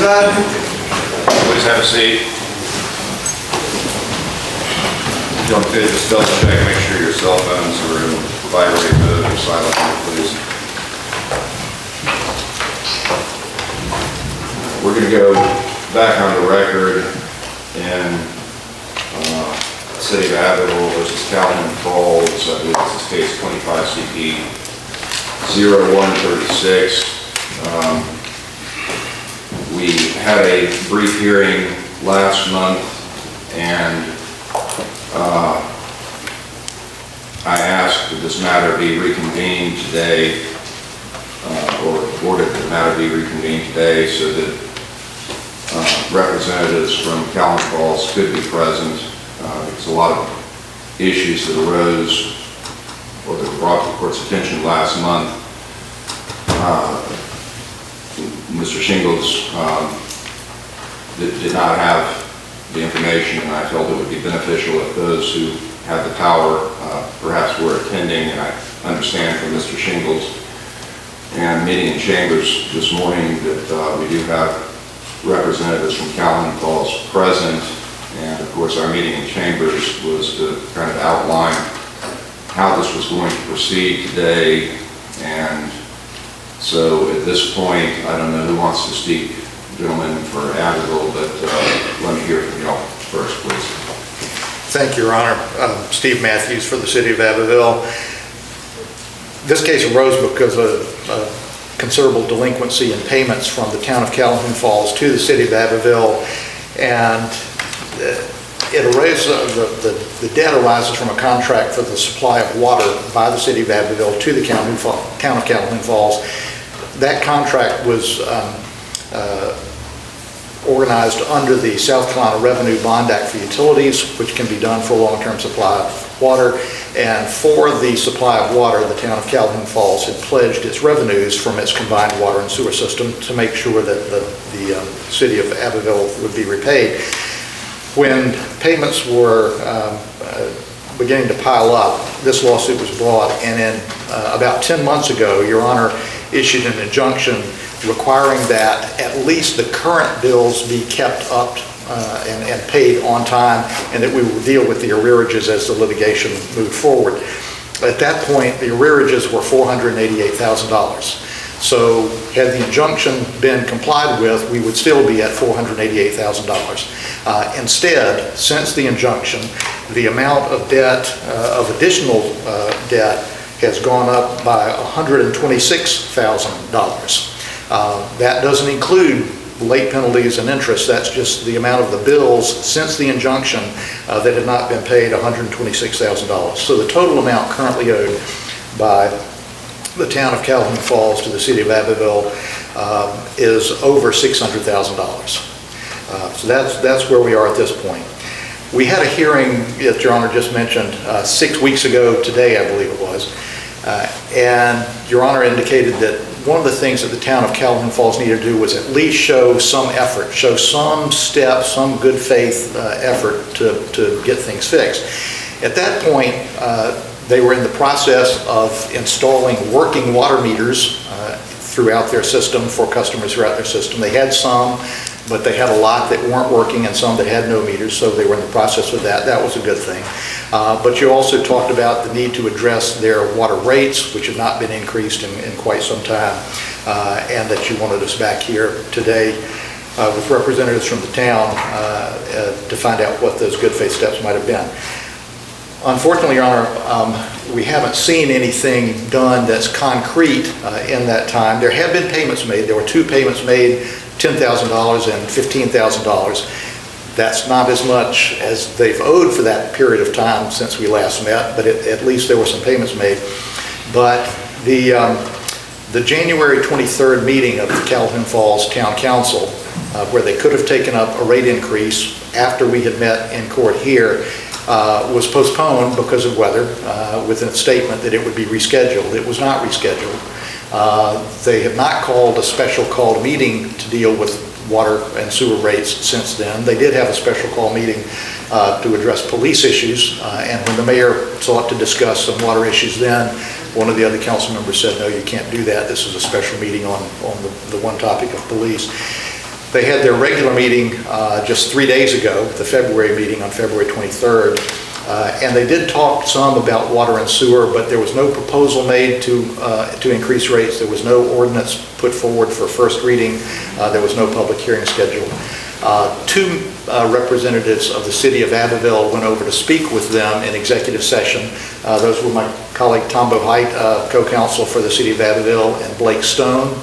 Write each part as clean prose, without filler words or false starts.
Please have a seat. Don't forget to just double check, make sure your cell phones are in vibrate mode or silent mode, please. We're going to go back on the record in City of Abbeville versus Calhoun Falls. I believe this is case 25 CP 0136. We had a brief hearing last month, and I asked that this matter be reconvened today, or ordered that the matter be reconvened today so that representatives from Calhoun Falls could be present, because a lot of issues that arose or that were brought to the court's attention last month. Mr. Shingles did not have the information, and I felt it would be beneficial if those who have the power perhaps were attending. And I understand from Mr. Shingles and meeting in chambers this morning that we do have representatives from Calhoun Falls present, and of course our meeting in chambers was to kind of outline how this was going to proceed today. And so at this point, I don't know who wants to speak, gentlemen, for Abbeville, but let me hear from y'all first, please. Thank you, Your Honor. Steve Matthews for the City of Abbeville. This case arose because of considerable delinquency in payments from the Town of Calhoun Falls to the City of Abbeville, and it arises, the debt arises from a contract for the supply of water by the City of Abbeville to the Town of Calhoun Falls. That contract was organized under the South Carolina Revenue Bond Act for utilities, which can be done for a long-term supply of water. And for the supply of water, the Town of Calhoun Falls had pledged its revenues from its combined water and sewer system to make sure that the City of Abbeville would be repaid. When payments were beginning to pile up, this lawsuit was brought, and then about 10 months ago, Your Honor issued an injunction requiring that at least the current bills be kept up and paid on time, and that we will deal with the arrearages as the litigation moved forward. At that point, the arrearages were $488,000. So had the injunction been complied with, we would still be at $488,000. Instead, since the injunction, the amount of debt, of additional debt, has gone up by $126,000. That doesn't include late penalties and interest. That's just the amount of the bills since the injunction that had not been paid, $126,000. So the total amount currently owed by the Town of Calhoun Falls to the City of Abbeville is over $600,000. So that's where we are at this point. We had a hearing, as Your Honor just mentioned, 6 weeks ago today, I believe it was, and Your Honor indicated that one of the things that the Town of Calhoun Falls needed to do was at least show some effort, show some step, some good faith effort to get things fixed. At that point, they were in the process of installing working water meters throughout their system for customers throughout their system. They had some, but they had a lot that weren't working and some that had no meters, so they were in the process of that. That was a good thing. But you also talked about the need to address their water rates, which have not been increased in quite some time, and that you wanted us back here today with representatives from the town to find out what those good faith steps might have been. Unfortunately, Your Honor, we haven't seen anything done that's concrete in that time. There have been payments made. There were 2 payments made, $10,000 and $15,000. That's not as much as they've owed for that period of time since we last met, but at least there were some payments made. But the January 23rd meeting of the Calhoun Falls Town Council, where they could have taken up a rate increase after we had met in court here, was postponed because of weather, with a statement that it would be rescheduled. It was not rescheduled. They have not called a special call meeting to deal with water and sewer rates since then. They did have a special call meeting to address police issues, and when the mayor sought to discuss some water issues then, one of the other council members said, no, you can't do that. This is a special meeting on the one topic of police. They had their regular meeting just 3 days ago, the February meeting on February 23rd, and they did talk some about water and sewer, but there was no proposal made to increase rates. There was no ordinance put forward for first reading. There was no public hearing scheduled. Two representatives of the City of Abbeville went over to speak with them in executive session. Those were my colleague Tombo Height, co-counsel for the City of Abbeville, and Blake Stone,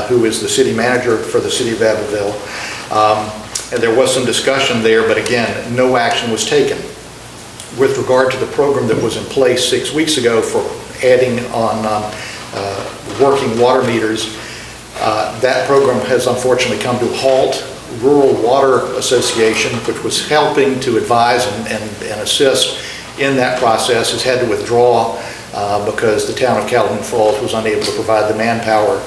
who is the city manager for the City of Abbeville. And there was some discussion there, but again, no action was taken. With regard to the program that was in place 6 weeks ago for adding on working water meters, that program has unfortunately come to a halt. Rural Water Association, which was helping to advise and assist in that process, has had to withdraw because the Town of Calhoun Falls was unable to provide the manpower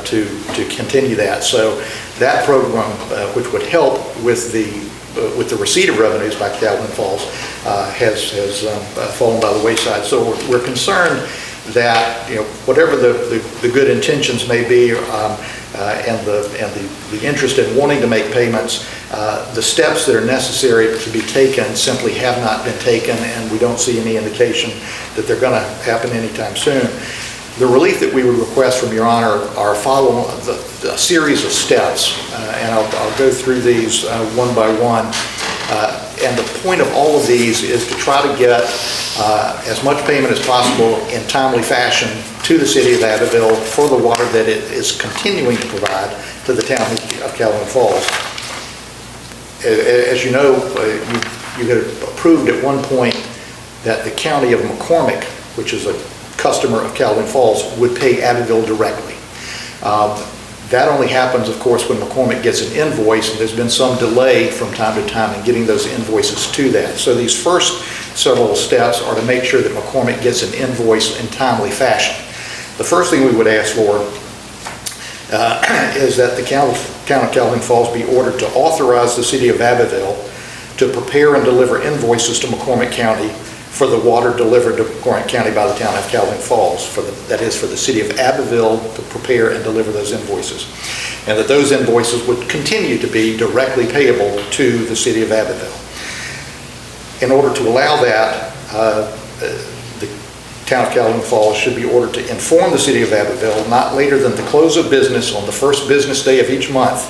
to continue that. So that program, which would help with the receipt of revenues by Calhoun Falls, has fallen by the wayside. So we're concerned that, you know, whatever the good intentions may be, and the interest in wanting to make payments, the steps that are necessary to be taken simply have not been taken, and we don't see any indication that they're going to happen anytime soon. The relief that we would request from Your Honor are follow a series of steps, and I'll go through these one by one. And the point of all of these is to try to get as much payment as possible in timely fashion to the City of Abbeville for the water that it is continuing to provide to the Town of Calhoun Falls. As you know, you had approved at one point that the County of McCormick, which is a customer of Calhoun Falls, would pay Abbeville directly. That only happens, of course, when McCormick gets an invoice, and there's been some delay from time to time in getting those invoices to that. So these first several steps are to make sure that McCormick gets an invoice in timely fashion. The first thing we would ask for is that the Town of Calhoun Falls be ordered to authorize the City of Abbeville to prepare and deliver invoices to McCormick County for the water delivered to McCormick County by the Town of Calhoun Falls, that is for the City of Abbeville to prepare and deliver those invoices. And that those invoices would continue to be directly payable to the City of Abbeville. In order to allow that, the Town of Calhoun Falls should be ordered to inform the City of Abbeville not later than the close of business on the first business day of each month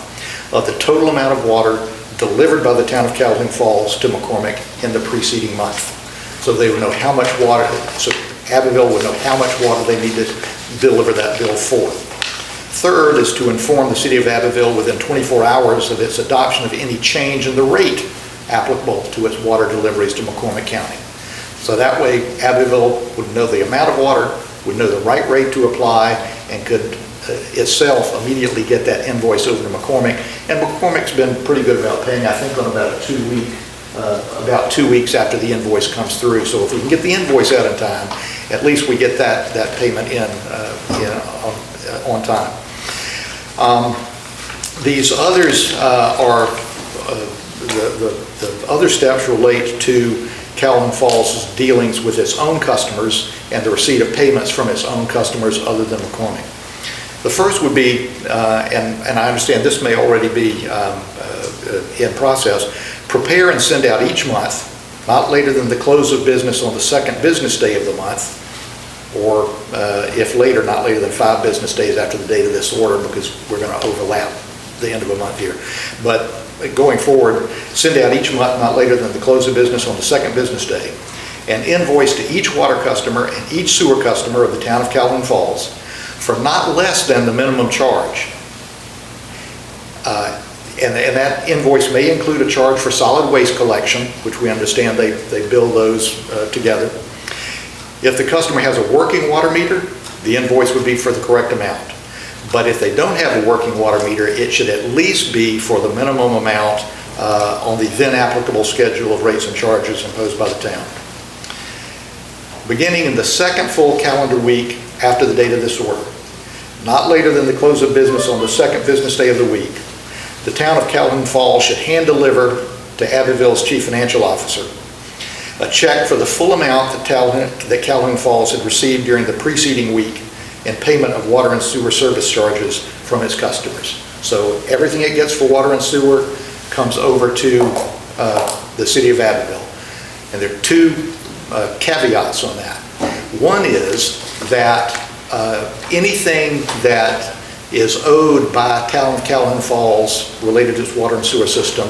of the total amount of water delivered by the Town of Calhoun Falls to McCormick in the preceding month. So they would know how much water, so Abbeville would know how much water they need to deliver that bill for. Third is to inform the City of Abbeville within 24 hours of its adoption of any change in the rate applicable to its water deliveries to McCormick County. So that way Abbeville would know the amount of water, would know the right rate to apply, and could itself immediately get that invoice over to McCormick. And McCormick's been pretty good about paying, I think, on about about 2 weeks after the invoice comes through. So if we can get the invoice out in time, at least we get that payment in on time. These others are, the other steps relate to Calhoun Falls' dealings with its own customers and the receipt of payments from its own customers other than McCormick. The first would be, and I understand this may already be in process, prepare and send out each month, not later than the close of business on the second business day of the month, or if later, not later than 5 business days after the date of this order, because we're going to overlap the end of a month here. But going forward, send out each month, not later than the close of business on the second business day, an invoice to each water customer and each sewer customer of the Town of Calhoun Falls for not less than the minimum charge. And that invoice may include a charge for solid waste collection, which we understand they bill those together. If the customer has a working water meter, the invoice would be for the correct amount. But if they don't have a working water meter, it should at least be for the minimum amount on the then applicable schedule of rates and charges imposed by the town. Beginning in the second full calendar week after the date of this order, not later than the close of business on the second business day of the week, the Town of Calhoun Falls should hand deliver to Abbeville's Chief Financial Officer a check for the full amount that Calhoun Falls had received during the preceding week in payment of water and sewer service charges from its customers. So everything it gets for water and sewer comes over to the City of Abbeville. And there are two caveats on that. One is that anything that is owed by Town of Calhoun Falls related to its water and sewer system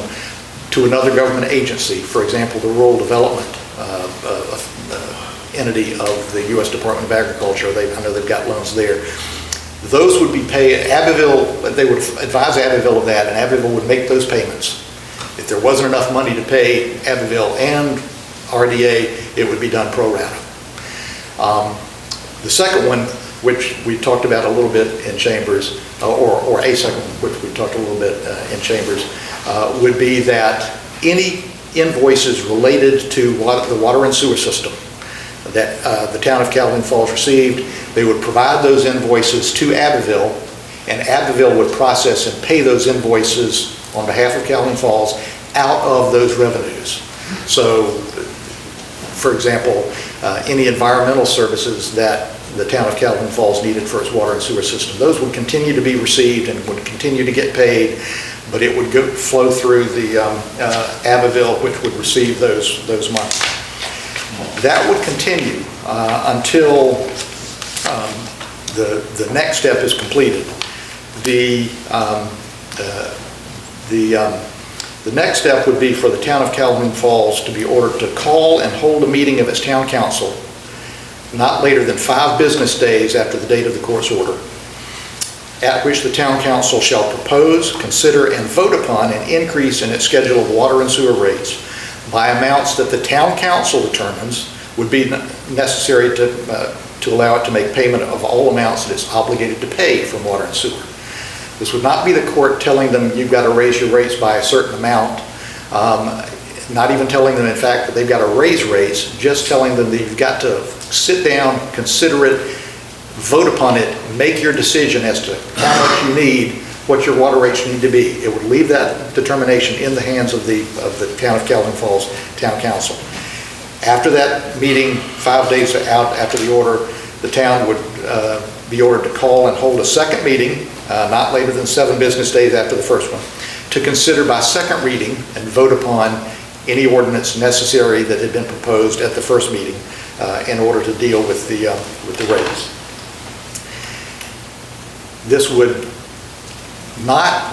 to another government agency, for example, the Rural Development entity of the U.S. Department of Agriculture, I know they've got loans there, those would be paid, Abbeville, they would advise Abbeville of that, and Abbeville would make those payments. If there wasn't enough money to pay Abbeville and RDA, it would be done pro rata. The second one, which we talked about a little bit in chambers, or a second one, which we talked a little bit in chambers, would be that any invoices related to the water and sewer system that the Town of Calhoun Falls received, they would provide those invoices to Abbeville, and Abbeville would process and pay those invoices on behalf of Calhoun Falls out of those revenues. So, for example, any environmental services that the Town of Calhoun Falls needed for its water and sewer system, those would continue to be received and would continue to get paid, but it would flow through the Abbeville, which would receive those monies. That would continue until the next step is completed. The next step would be for the Town of Calhoun Falls to be ordered to call and hold a meeting of its town council not later than 5 business days after the date of the court's order, at which the town council shall propose, consider, and vote upon an increase in its schedule of water and sewer rates by amounts that the town council determines would be necessary to allow it to make payment of all amounts that it's obligated to pay from water and sewer. This would not be the court telling them you've got to raise your rates by a certain amount, not even telling them, in fact, that they've got to raise rates, just telling them that you've got to sit down, consider it, vote upon it, make your decision as to how much you need, what your water rates need to be. It would leave that determination in the hands of the Town of Calhoun Falls Town Council. After that meeting, 5 days out after the order, the town would be ordered to call and hold a second meeting, not later than 7 business days after the first one, to consider by second reading and vote upon any ordinance necessary that had been proposed at the first meeting in order to deal with the rates. This would not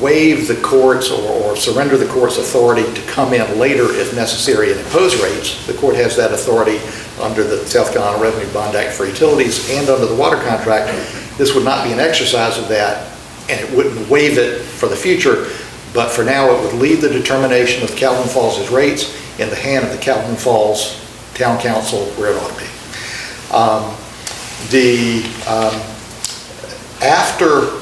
waive the courts or surrender the court's authority to come in later if necessary and impose rates. The court has that authority under the South Carolina Revenue Bond Act for utilities and under the water contract. This would not be an exercise of that, and it wouldn't waive it for the future, but for now it would leave the determination of Calhoun Falls' rates in the hand of the Calhoun Falls Town Council where it ought to be. After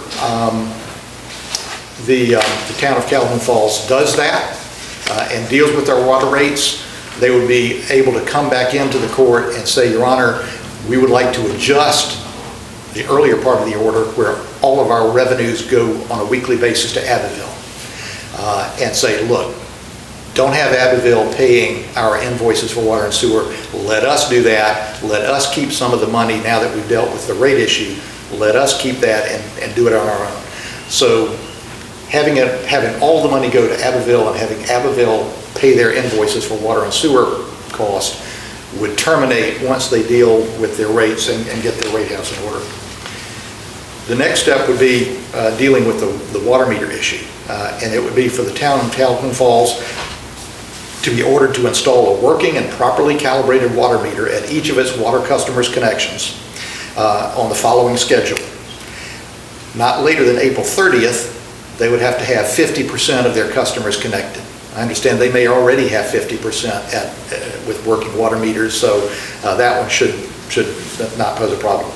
the Town of Calhoun Falls does that and deals with their water rates, they would be able to come back into the court and say, Your Honor, we would like to adjust the earlier part of the order where all of our revenues go on a weekly basis to Abbeville and say, look, don't have Abbeville paying our invoices for water and sewer. Let us do that. Let us keep some of the money now that we've dealt with the rate issue. Let us keep that and do it on our own. So having all the money go to Abbeville and having Abbeville pay their invoices for water and sewer costs would terminate once they deal with their rates and get their rate house in order. The next step would be dealing with the water meter issue. And it would be for the Town of Calhoun Falls to be ordered to install a working and properly calibrated water meter at each of its water customers' connections on the following schedule. Not later than April 30th, they would have to have 50% of their customers connected. I understand they may already have 50% with working water meters, so that one should not pose a problem.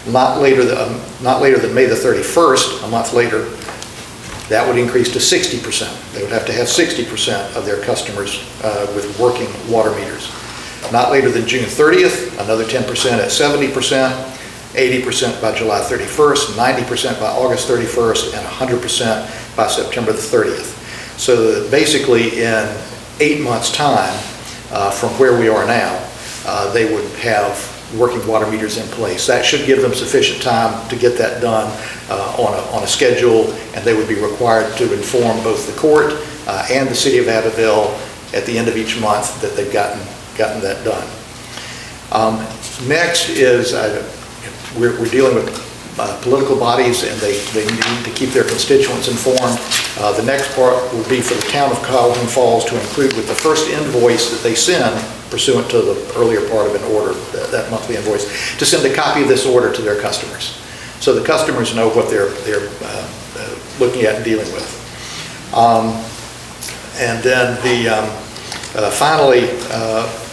Not later than May the 31st, a month later, that would increase to 60%. They would have to have 60% of their customers with working water meters. Not later than June 30th, another 10% at 70%, 80% by July 31st, 90% by August 31st, and 100% by September the 30th. So that basically in 8 months' time from where we are now, they would have working water meters in place. That should give them sufficient time to get that done on a schedule, and they would be required to inform both the court and the City of Abbeville at the end of each month that they've gotten that done. Next is, we're dealing with political bodies, and they need to keep their constituents informed. The next part will be for the Town of Calhoun Falls to include with the first invoice that they send, pursuant to the earlier part of an order, that monthly invoice, to send a copy of this order to their customers, so the customers know what they're looking at and dealing with. And then finally,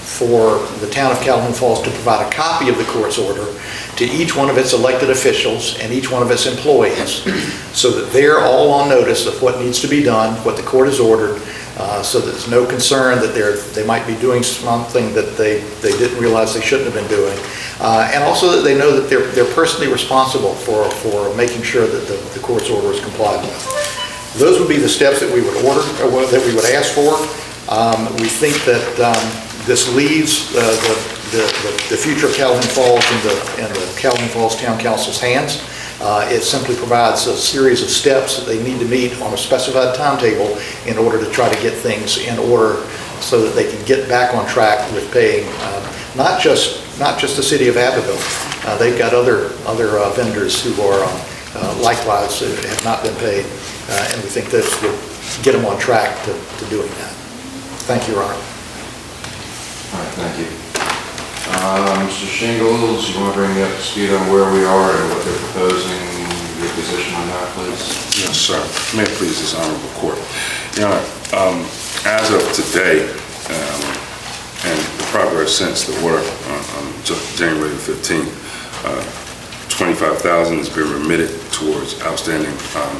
for the Town of Calhoun Falls to provide a copy of the court's order to each one of its elected officials and each one of its employees, so that they're all on notice of what needs to be done, what the court has ordered, so that there's no concern that they might be doing something that they didn't realize they shouldn't have been doing, and also that they know that they're personally responsible for making sure that the court's order is complied with. Those would be the steps that we would order, or that we would ask for. We think that this leaves the future of Calhoun Falls in the Calhoun Falls Town Council's hands. It simply provides a series of steps that they need to meet on a specified timetable in order to try to get things in order so that they can get back on track with paying not just the City of Abbeville. They've got other vendors who are likewise have not been paid, and we think this will get them on track to doing that. Thank you, Your Honor. All right, thank you. Mr. Shingles, you want to bring me up to speed on where we are and what they're proposing, your position on that, please? Yes, sir. May it please this honorable court. You know, as of today, and the progress since the order on January the 15th, $25,000 has been remitted towards outstanding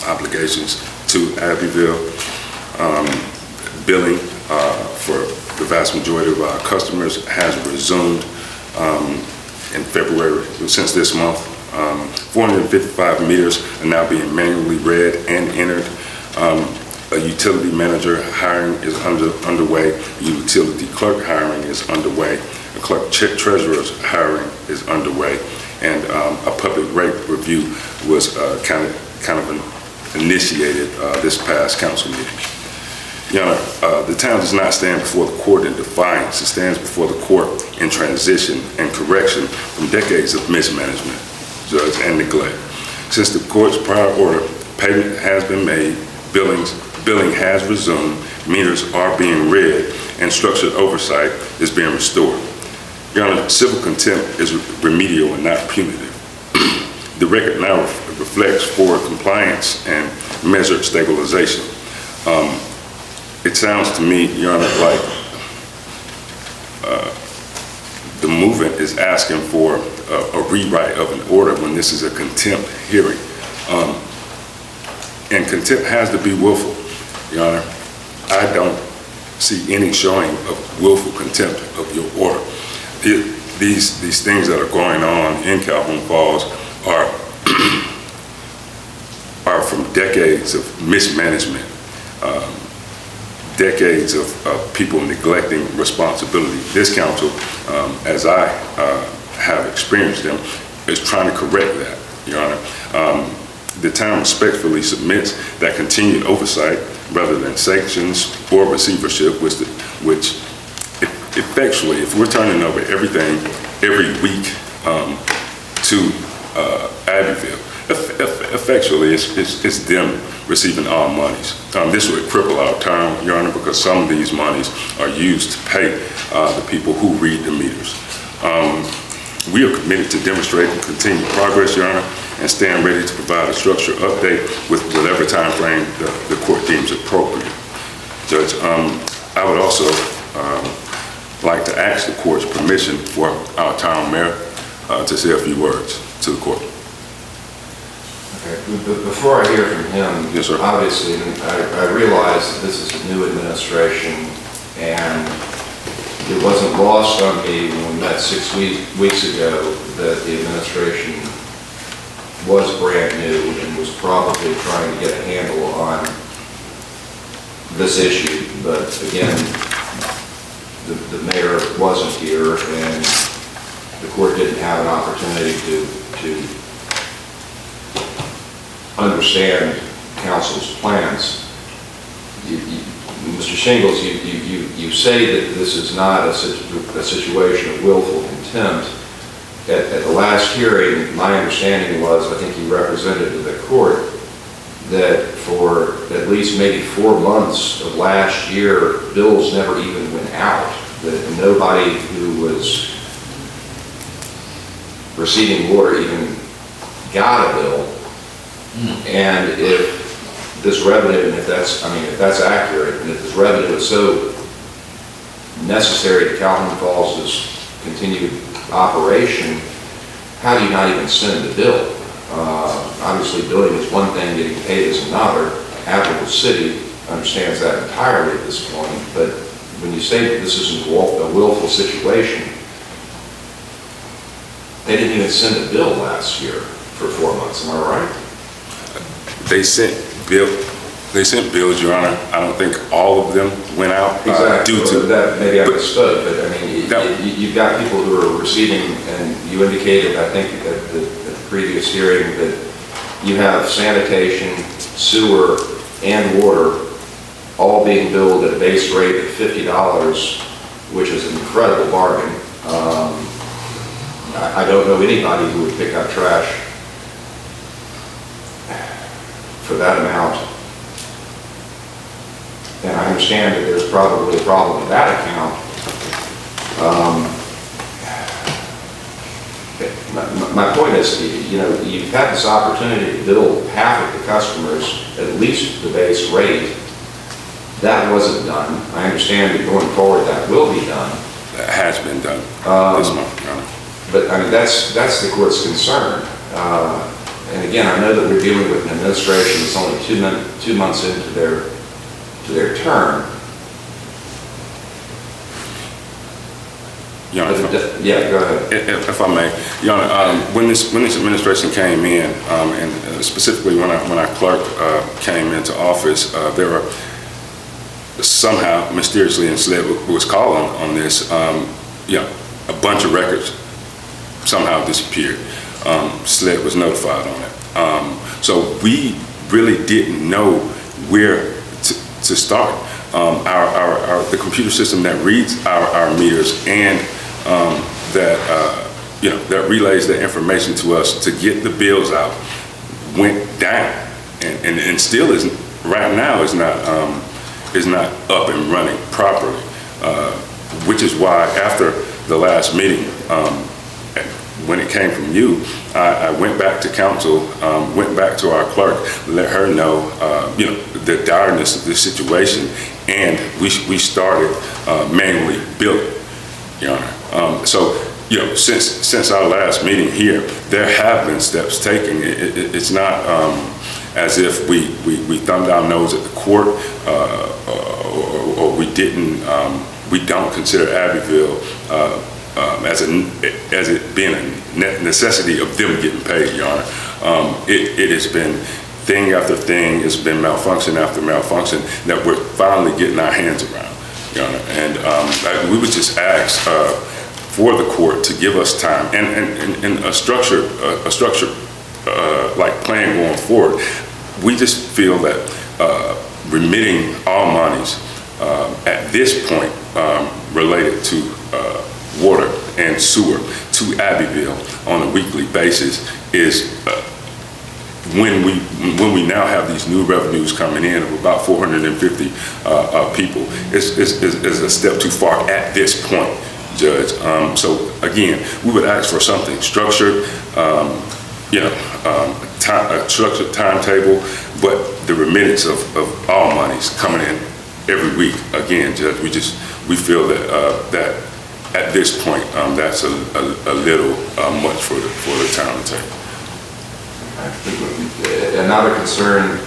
obligations to Abbeville. Billing for the vast majority of our customers has resumed in February, since this month. 455 meters are now being manually read and entered. A utility manager hiring is underway. A utility clerk hiring is underway. A clerk treasurer's hiring is underway. And a public rate review was kind of initiated this past council meeting. Your Honor, the town does not stand before the court in defiance. It stands before the court in transition and correction from decades of mismanagement, judge, and neglect. Since the court's prior order, payment has been made, billing has resumed, meters are being read, and structured oversight is being restored. Your Honor, civil contempt is remedial and not punitive. The record now reflects forward compliance and measured stabilization. It sounds to me, Your Honor, like the movement is asking for a rewrite of an order when this is a contempt hearing. And contempt has to be willful, Your Honor. I don't see any showing of willful contempt of your order. These things that are going on in Calhoun Falls are from decades of mismanagement. Decades of people neglecting responsibility. This council, as I have experienced them, is trying to correct that, Your Honor. The town respectfully submits that continued oversight rather than sanctions or receivership, which effectually, if we're turning over everything every week to Abbeville, effectually it's them receiving all monies. This would cripple our town, Your Honor, because some of these monies are used to pay the people who read the meters. We are committed to demonstrating continued progress, Your Honor, and stand ready to provide a structured update with whatever time frame the court deems appropriate. Judge, I would also like to ask the court's permission for our town mayor to say a few words to the court. Okay. Before I hear from him, yes, sir. Obviously, I realize that this is a new administration, and it wasn't lost on me when we met 6 weeks ago that the administration was brand new and was probably trying to get a handle on this issue. But again, the mayor wasn't here, and the court didn't have an opportunity to understand counsel's plans. Mr. Shingles, you say that this is not a situation of willful contempt. At the last hearing, my understanding was, I think you represented to the court, that for at least maybe 4 months of last year, bills never even went out. That nobody who was receiving water even got a bill. And if this revenue, and if that's accurate, and if this revenue is so necessary to Calhoun Falls' continued operation, how do you not even send the bill? Obviously, billing is one thing, getting paid is another. Abbeville City understands that entirely at this point, but when you say that this isn't a willful situation, they didn't even send a bill last year for 4 months, am I right? They sent bills, Your Honor. I don't think all of them went out. Exactly. Due to that, maybe I misspoke, but I mean, you've got people who are receiving, and you indicated, I think, at the previous hearing, that you have sanitation, sewer, and water all being billed at a base rate of $50, which is an incredible bargain. I don't know anybody who would pick up trash for that amount. And I understand that there's probably a problem with that account. My point is, you've had this opportunity to bill half of the customers at least the base rate. That wasn't done. I understand that going forward that will be done. That has been done this month, Your Honor. But I mean, that's the court's concern. And again, I know that we're dealing with an administration that's only 2 months into their term. Your Honor, yeah, go ahead. If I may, Your Honor, when this administration came in, and specifically when our clerk came into office, there were somehow mysteriously, and SLED was called on this, a bunch of records somehow disappeared. SLED was notified on it. So we really didn't know where to start. The computer system that reads our meters and that relays the information to us to get the bills out went down, and still isn't, right now is not up and running properly, which is why after the last meeting, when it came from you, I went back to council, went back to our clerk, let her know, the direness of this situation, and we started manually billing, Your Honor. So, since our last meeting here, there have been steps taken. It's not as if we thumbed our nose at the court, or we don't consider Abbeville as it being a necessity of them getting paid, Your Honor. It has been thing after thing, it's been malfunction after malfunction that we're finally getting our hands around, Your Honor. And we would just ask for the court to give us time and a structured like plan going forward. We just feel that remitting all monies at this point related to water and sewer to Abbeville on a weekly basis is when we now have these new revenues coming in of about 450 people, is a step too far at this point, Judge. So again, we would ask for something structured, a structured timetable, but the remittance of all monies coming in every week. Again, Judge, we feel that at this point, that's a little much for the town to take. Another concern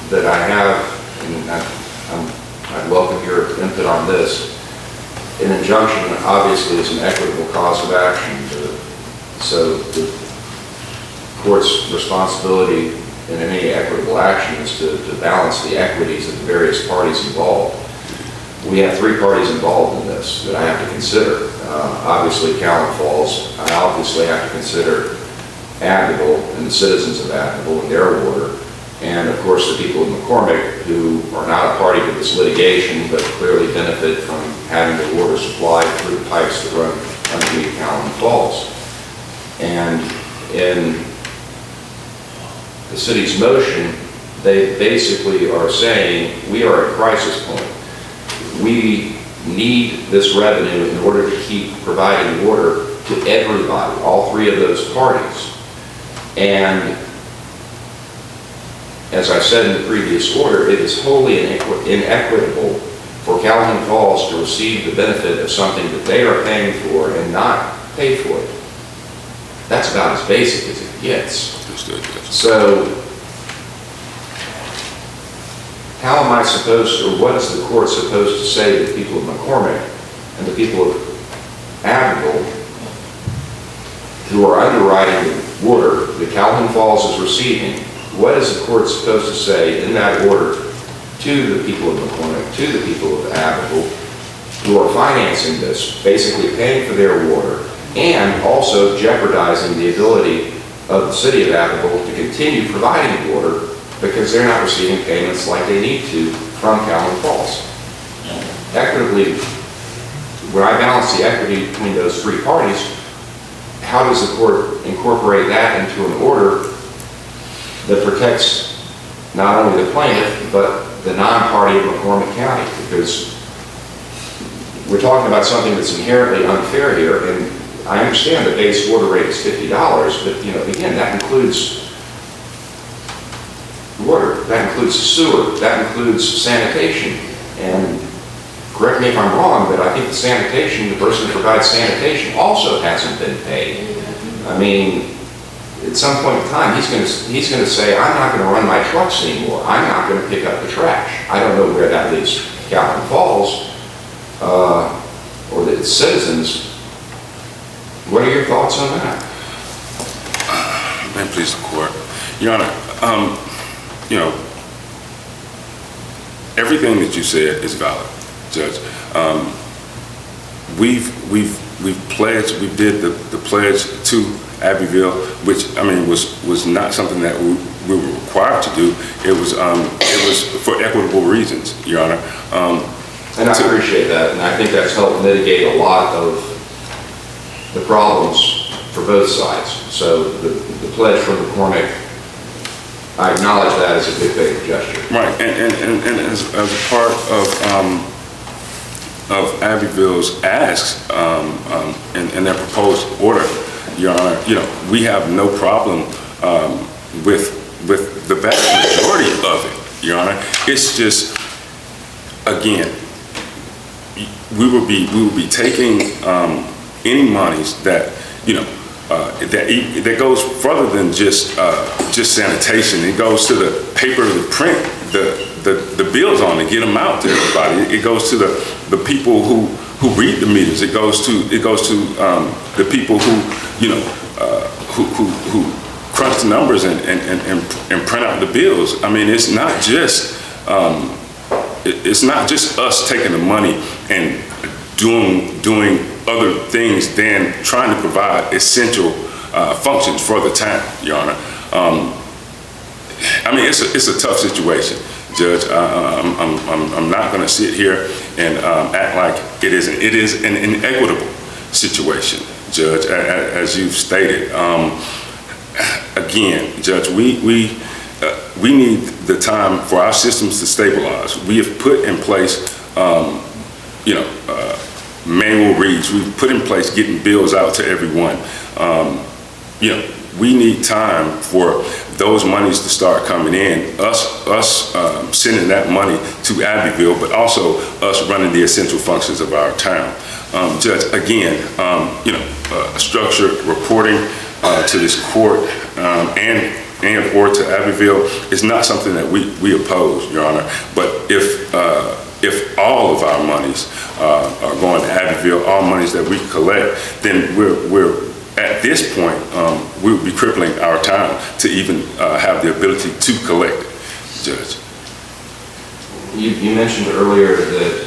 that I have, and I'd welcome your input on this, an injunction obviously is an equitable cause of action. So the court's responsibility in any equitable action is to balance the equities of the various parties involved. We have 3 parties involved in this that I have to consider. obviously Calhoun Falls. I obviously have to consider Abbeville and the citizens of Abbeville and their water. And of course, the people of McCormick who are not a party to this litigation, but clearly benefit from having the water supplied through the pipes that run underneath Calhoun Falls. And in the city's motion, they basically are saying, we are at crisis point. We need this revenue in order to keep providing water to everybody, all three of those parties. And as I said in the previous order, it is wholly inequitable for Calhoun Falls to receive the benefit of something that they are paying for and not pay for it. That's about as basic as it gets. Understood, yes. So, how am I supposed to, or what is the court supposed to say to the people of McCormick and the people of Abbeville who are underwriting the water that Calhoun Falls is receiving? What is the court supposed to say in that order to the people of McCormick, to the people of Abbeville, who are financing this, basically paying for their water, and also jeopardizing the ability of the city of Abbeville to continue providing water because they're not receiving payments like they need to from Calhoun Falls? Equitably, when I balance the equity between those three parties, how does the court incorporate that into an order that protects not only the plaintiff, but the non-party of McCormick County? Because we're talking about something that's inherently unfair here, and I understand the base water rate is $50, but again, that includes water, that includes sewer, that includes sanitation. And correct me if I'm wrong, but I think the sanitation, the person who provides sanitation also hasn't been paid. I mean, at some point in time, he's going to say, I'm not going to run my trucks anymore. I'm not going to pick up the trash. I don't know where that leaves Calhoun Falls or its citizens. What are your thoughts on that? May it please the court. Your Honor, everything that you said is valid, Judge. We've pledged, we did the pledge to Abbeville, which was not something that we were required to do. It was for equitable reasons, Your Honor. And I appreciate that, and I think that's helped mitigate a lot of the problems for both sides. So the pledge from McCormick, I acknowledge that as a good faith gesture. Right, and as a part of Abbeville's asks in their proposed order, Your Honor, we have no problem with the vast majority of it, Your Honor. It's just, again, we will be taking any monies that that goes further than just sanitation. It goes to the paper, the print, the bills on to get them out to everybody. It goes to the people who read the meters. It goes to the people who who crunch the numbers and print out the bills. I mean, it's not just us taking the money and doing other things than trying to provide essential functions for the town, Your Honor. I mean, it's a tough situation, Judge. I'm not going to sit here and act like it isn't. It is an inequitable situation, Judge, as you've stated. Again, Judge, we need the time for our systems to stabilize. We have put in place, manual reads. We've put in place getting bills out to everyone. We need time for those monies to start coming in. Us sending that money to Abbeville, but also us running the essential functions of our town. Judge, again, structured reporting to this court and or to Abbeville is not something that we oppose, Your Honor. But if all of our monies are going to Abbeville, all monies that we collect, then we're at this point, we would be crippling our town to even have the ability to collect it, Judge. You mentioned earlier that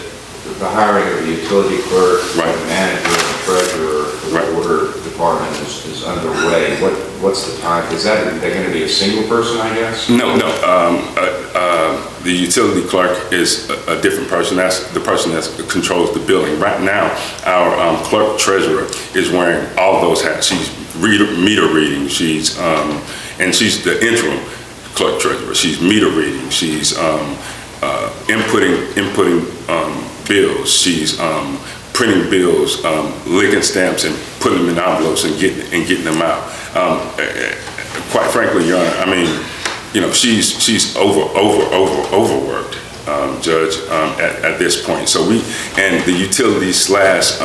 the hiring of the utility clerk, right, manager, treasurer for the water department is underway. What's the time? Is that going to be a single person, I guess? No. The utility clerk is a different person. That's the person that controls the billing. Right now, our clerk treasurer is wearing all those hats. She's meter reading. She's and she's the interim clerk treasurer. She's meter reading. She's inputting bills. She's printing bills, licking stamps, and putting them in envelopes and getting them out. Quite frankly, Your Honor, I mean, you know, she's overworked, Judge, at this point. So and the utilities slash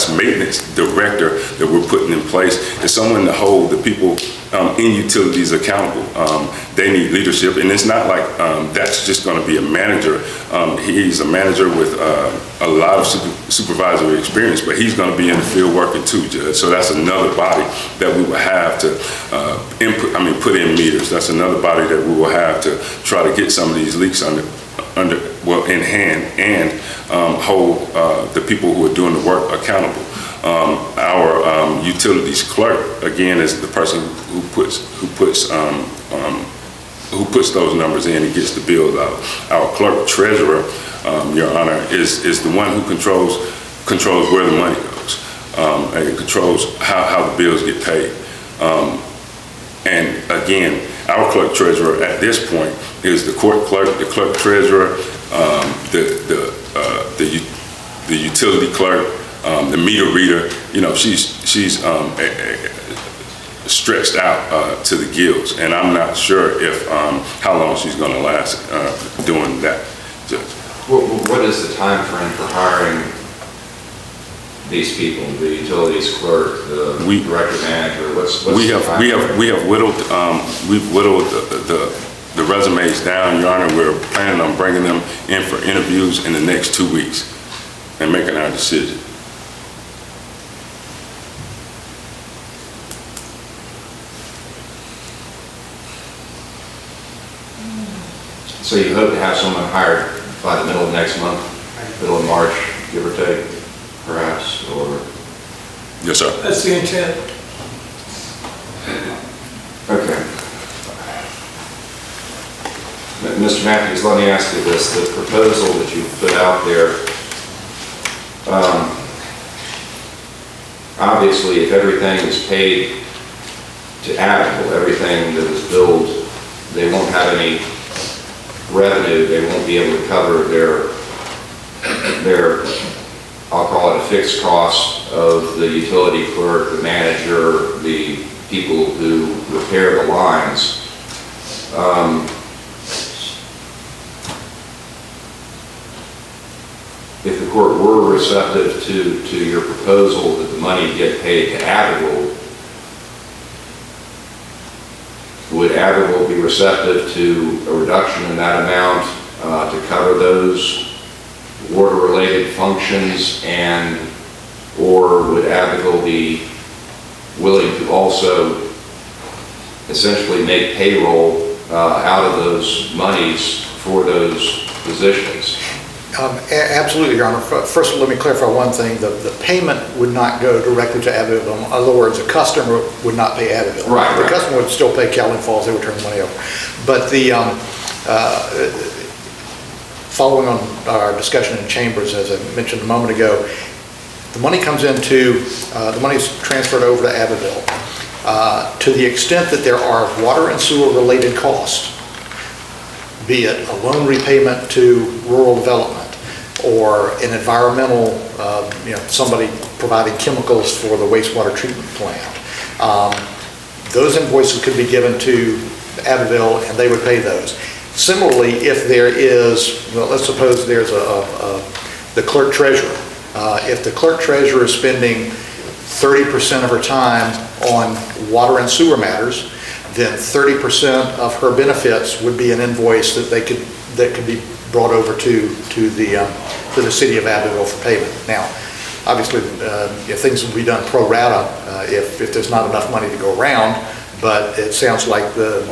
maintenance director that we're putting in place is someone to hold the people in utilities accountable. They need leadership, and it's not like that's just going to be a manager. He's a manager with a lot of supervisory experience, but he's going to be in the field working too, Judge. So that's another body that we will have to put in meters. That's another body that we will have to try to get some of these leaks in hand and hold the people who are doing the work accountable. Our utilities clerk, again, is the person who puts those numbers in and gets the bills out. Our clerk treasurer, Your Honor, is the one who controls where the money goes and controls how the bills get paid. And again, our clerk treasurer at this point is the court clerk, the clerk treasurer, the utility clerk, the meter reader. You know, she's stretched out to the gills, and I'm not sure if how long she's going to last doing that, Judge. What is the time frame for hiring these people? The utilities clerk, the director manager. We have whittled the resumes down, Your Honor. We're planning on bringing them in for interviews in the next 2 weeks and making our decision. So you hope to have someone hired by the middle of next month, middle of March, give or take, perhaps, or? Yes, sir. That's the intent. Okay. Mr. Matthews, let me ask you this. The proposal that you put out there, obviously, if everything is paid to Abbeville, everything that is billed, they won't have any revenue. They won't be able to cover their I'll call it a fixed cost of the utility clerk, the manager, the people who repair the lines. If the court were receptive to your proposal that the money get paid to Abbeville, would Abbeville be receptive to a reduction in that amount to cover those water-related functions, or would Abbeville be willing to also essentially make payroll out of those monies for those positions? Absolutely, Your Honor. First, let me clarify one thing. The payment would not go directly to Abbeville. In other words, a customer would not pay Abbeville. Right. The customer would still pay Calhoun Falls. They would turn the money over. But following on our discussion in chambers, as I mentioned a moment ago, the money comes into, the money is transferred over to Abbeville. To the extent that there are water and sewer related costs, be it a loan repayment to rural development or an environmental, somebody providing chemicals for the wastewater treatment plant, those invoices could be given to Abbeville and they would pay those. Similarly, if there is, well, let's suppose there's the clerk treasurer. If the clerk treasurer is spending 30% of her time on water and sewer matters, then 30% of her benefits would be an invoice that could be brought over to the City of Abbeville for payment. Now, obviously, if things will be done pro rata, if there's not enough money to go around, but it sounds like the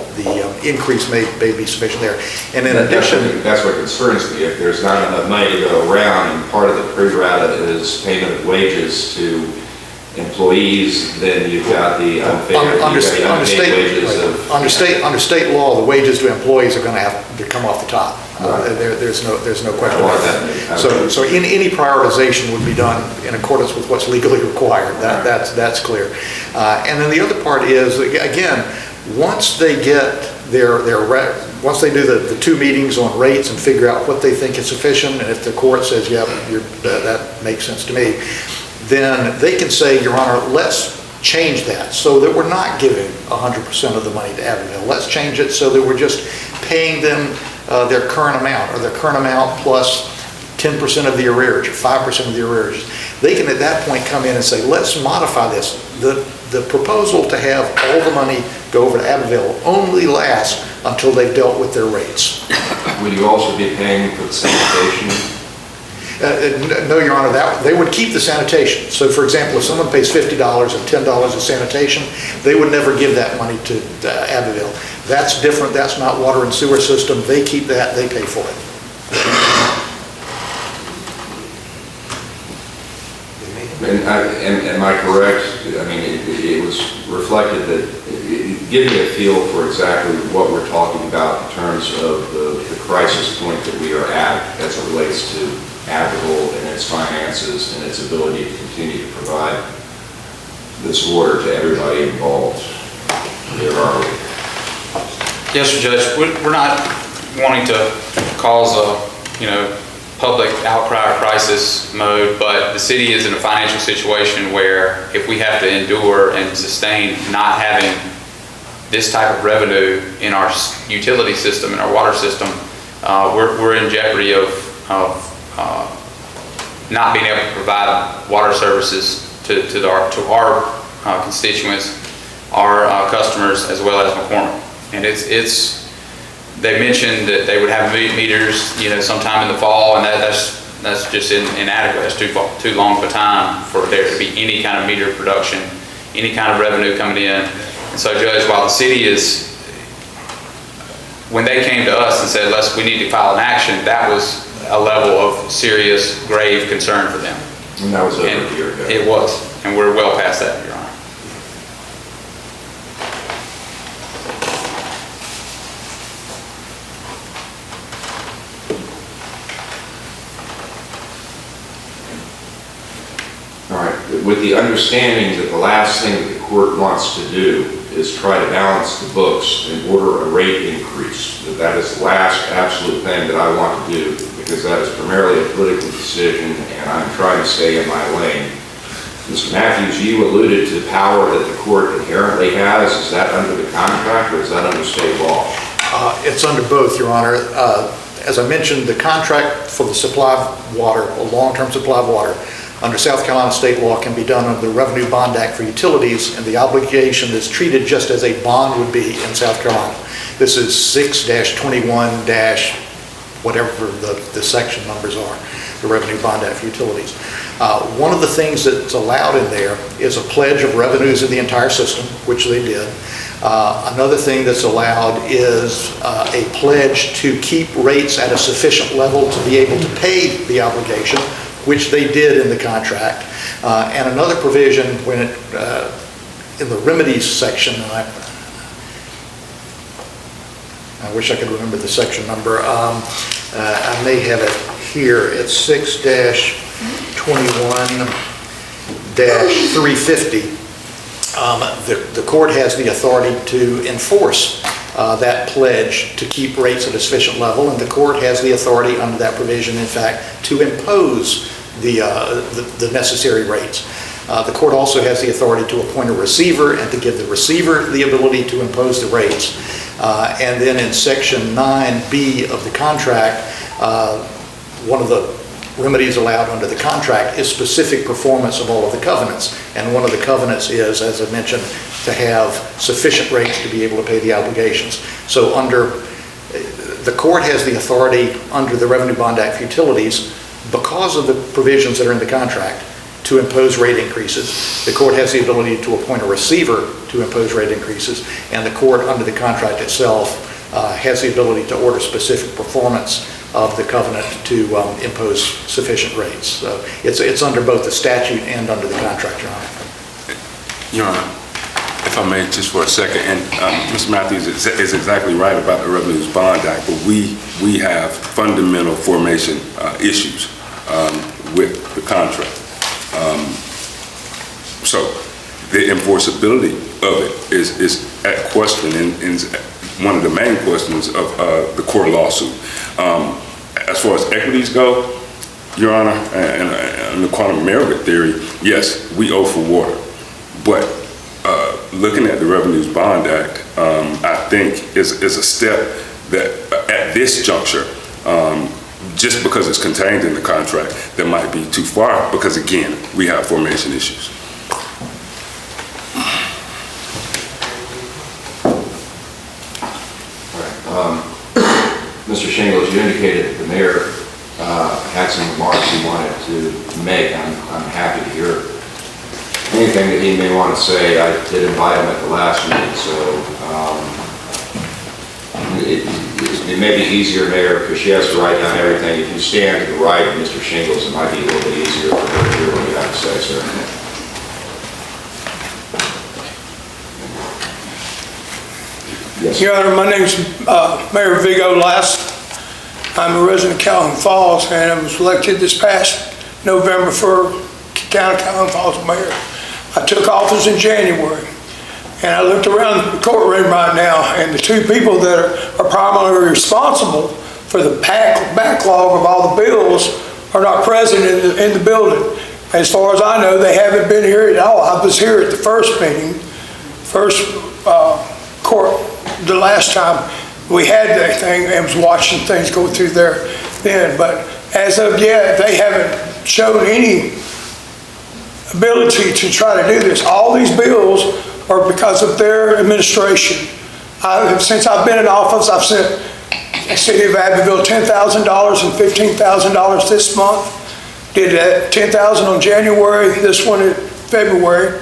increase may be sufficient there. And in addition, That's what concerns me. If there's not enough money to go around, and part of the pro-rata is payment of wages to employees, then you've got the unpaid wages of... Under state law, the wages to employees are going to have to come off the top. Right. There's no question about that. So any prioritization would be done in accordance with what's legally required. That's clear. And then the other part is, again, once they get once they do the two meetings on rates and figure out what they think is sufficient, and if the court says, yeah, that makes sense to me, then they can say, Your Honor, let's change that so that we're not giving 100% of the money to Abbeville. Let's change it so that we're just paying them their current amount, or their current amount plus 10% of the arrearage, or 5% of the arrearage. They can at that point come in and say, let's modify this. The proposal to have all the money go over to Abbeville only lasts until they've dealt with their rates. Would you also be paying for the sanitation? No, Your Honor, they would keep the sanitation. So, for example, if someone pays $50 and $10 of sanitation, they would never give that money to Abbeville. That's different. That's not water and sewer system. They keep that. They pay for it. Am I correct? I mean, it was reflected that, give me a feel for exactly what we're talking about in terms of the crisis point that we are at as it relates to Abbeville and its finances and its ability to continue to provide this water to everybody involved. Where are we? Yes, sir, Judge. We're not wanting to cause a, public outcry or crisis mode, but the city is in a financial situation where if we have to endure and sustain not having this type of revenue in our utility system, in our water system, we're in jeopardy of not being able to provide water services to our constituents, our customers, as well as McCormick. And they mentioned that they would have meters, sometime in the fall, and that's just inadequate. That's too long of a time for there to be any kind of meter production, any kind of revenue coming in. And so, Judge, while the city is, when they came to us and said, we need to file an action, that was a level of serious, grave concern for them. And that was over a year ago. It was, and we're well past that, Your Honor. With the understanding that the last thing that the court wants to do is try to balance the books and order a rate increase, that is the last absolute thing that I want to do, because that is primarily a political decision and I'm trying to stay in my lane. Mr. Matthews, you alluded to power that the court inherently has. Is that under the contract or is that under state law? It's under both, Your Honor. As I mentioned, the contract for the supply of water, a long-term supply of water, under South Carolina state law can be done under the Revenue Bond Act for utilities, and the obligation is treated just as a bond would be in South Carolina. This is 6-21- whatever the section numbers are, the Revenue Bond Act for utilities. One of the things that's allowed in there is a pledge of revenues in the entire system, which they did. Another thing that's allowed is a pledge to keep rates at a sufficient level to be able to pay the obligation, which they did in the contract. And another provision when in the remedies section, and I wish I could remember the section number. I may have it here. It's 6-21-350. The court has the authority to enforce that pledge to keep rates at a sufficient level, and the court has the authority under that provision, in fact, to impose the necessary rates. The court also has the authority to appoint a receiver and to give the receiver the ability to impose the rates. And then in section 9B of the contract, one of the remedies allowed under the contract is specific performance of all of the covenants. And one of the covenants is, as I mentioned, to have sufficient rates to be able to pay the obligations. So the court has the authority under the Revenue Bond Act for utilities, because of the provisions that are in the contract, to impose rate increases. The court has the ability to appoint a receiver to impose rate increases, and the court, under the contract itself, has the ability to order specific performance of the covenant to impose sufficient rates. So it's under both the statute and under the contract, Your Honor. Your Honor, if I may, just for a second, and Mr. Matthews is exactly right about the Revenues Bond Act, but we have fundamental formation issues with the contract. So the enforceability of it is at question and one of the main questions of the court lawsuit. As far as equities go, Your Honor, and the quantum merit theory, yes, we owe for water, but looking at the Revenues Bond Act, I think is a step that at this juncture, just because it's contained in the contract, that might be too far, because again, we have formation issues. Mr. Shingles, you indicated that the mayor had some remarks he wanted to make. I'm happy to hear anything that he may want to say. I did invite him at the last meeting, so it may be easier, Mayor, because she has to write down everything. If you stand to the right of Mr. Shingles, it might be a little bit easier for her to hear what you have to say, sir. Yes. Your Honor, my name's Mayor Vigo Lass. I'm a resident of Calhoun Falls, and I was elected this past November for Town of Calhoun Falls mayor. I took office in January, and I looked around the courtroom right now, and the two people that are primarily responsible for the backlog of all the bills are not present in the building. As far as I know, they haven't been here at all. I was here at the first meeting, court, the last time we had that thing, and was watching things go through there then. But as of yet, they haven't shown any ability to try to do this. All these bills are because of their administration. Since I've been in office, I've sent the City of Abbeville $10,000 and $15,000 this month. Did that $10,000 on January, this one in February.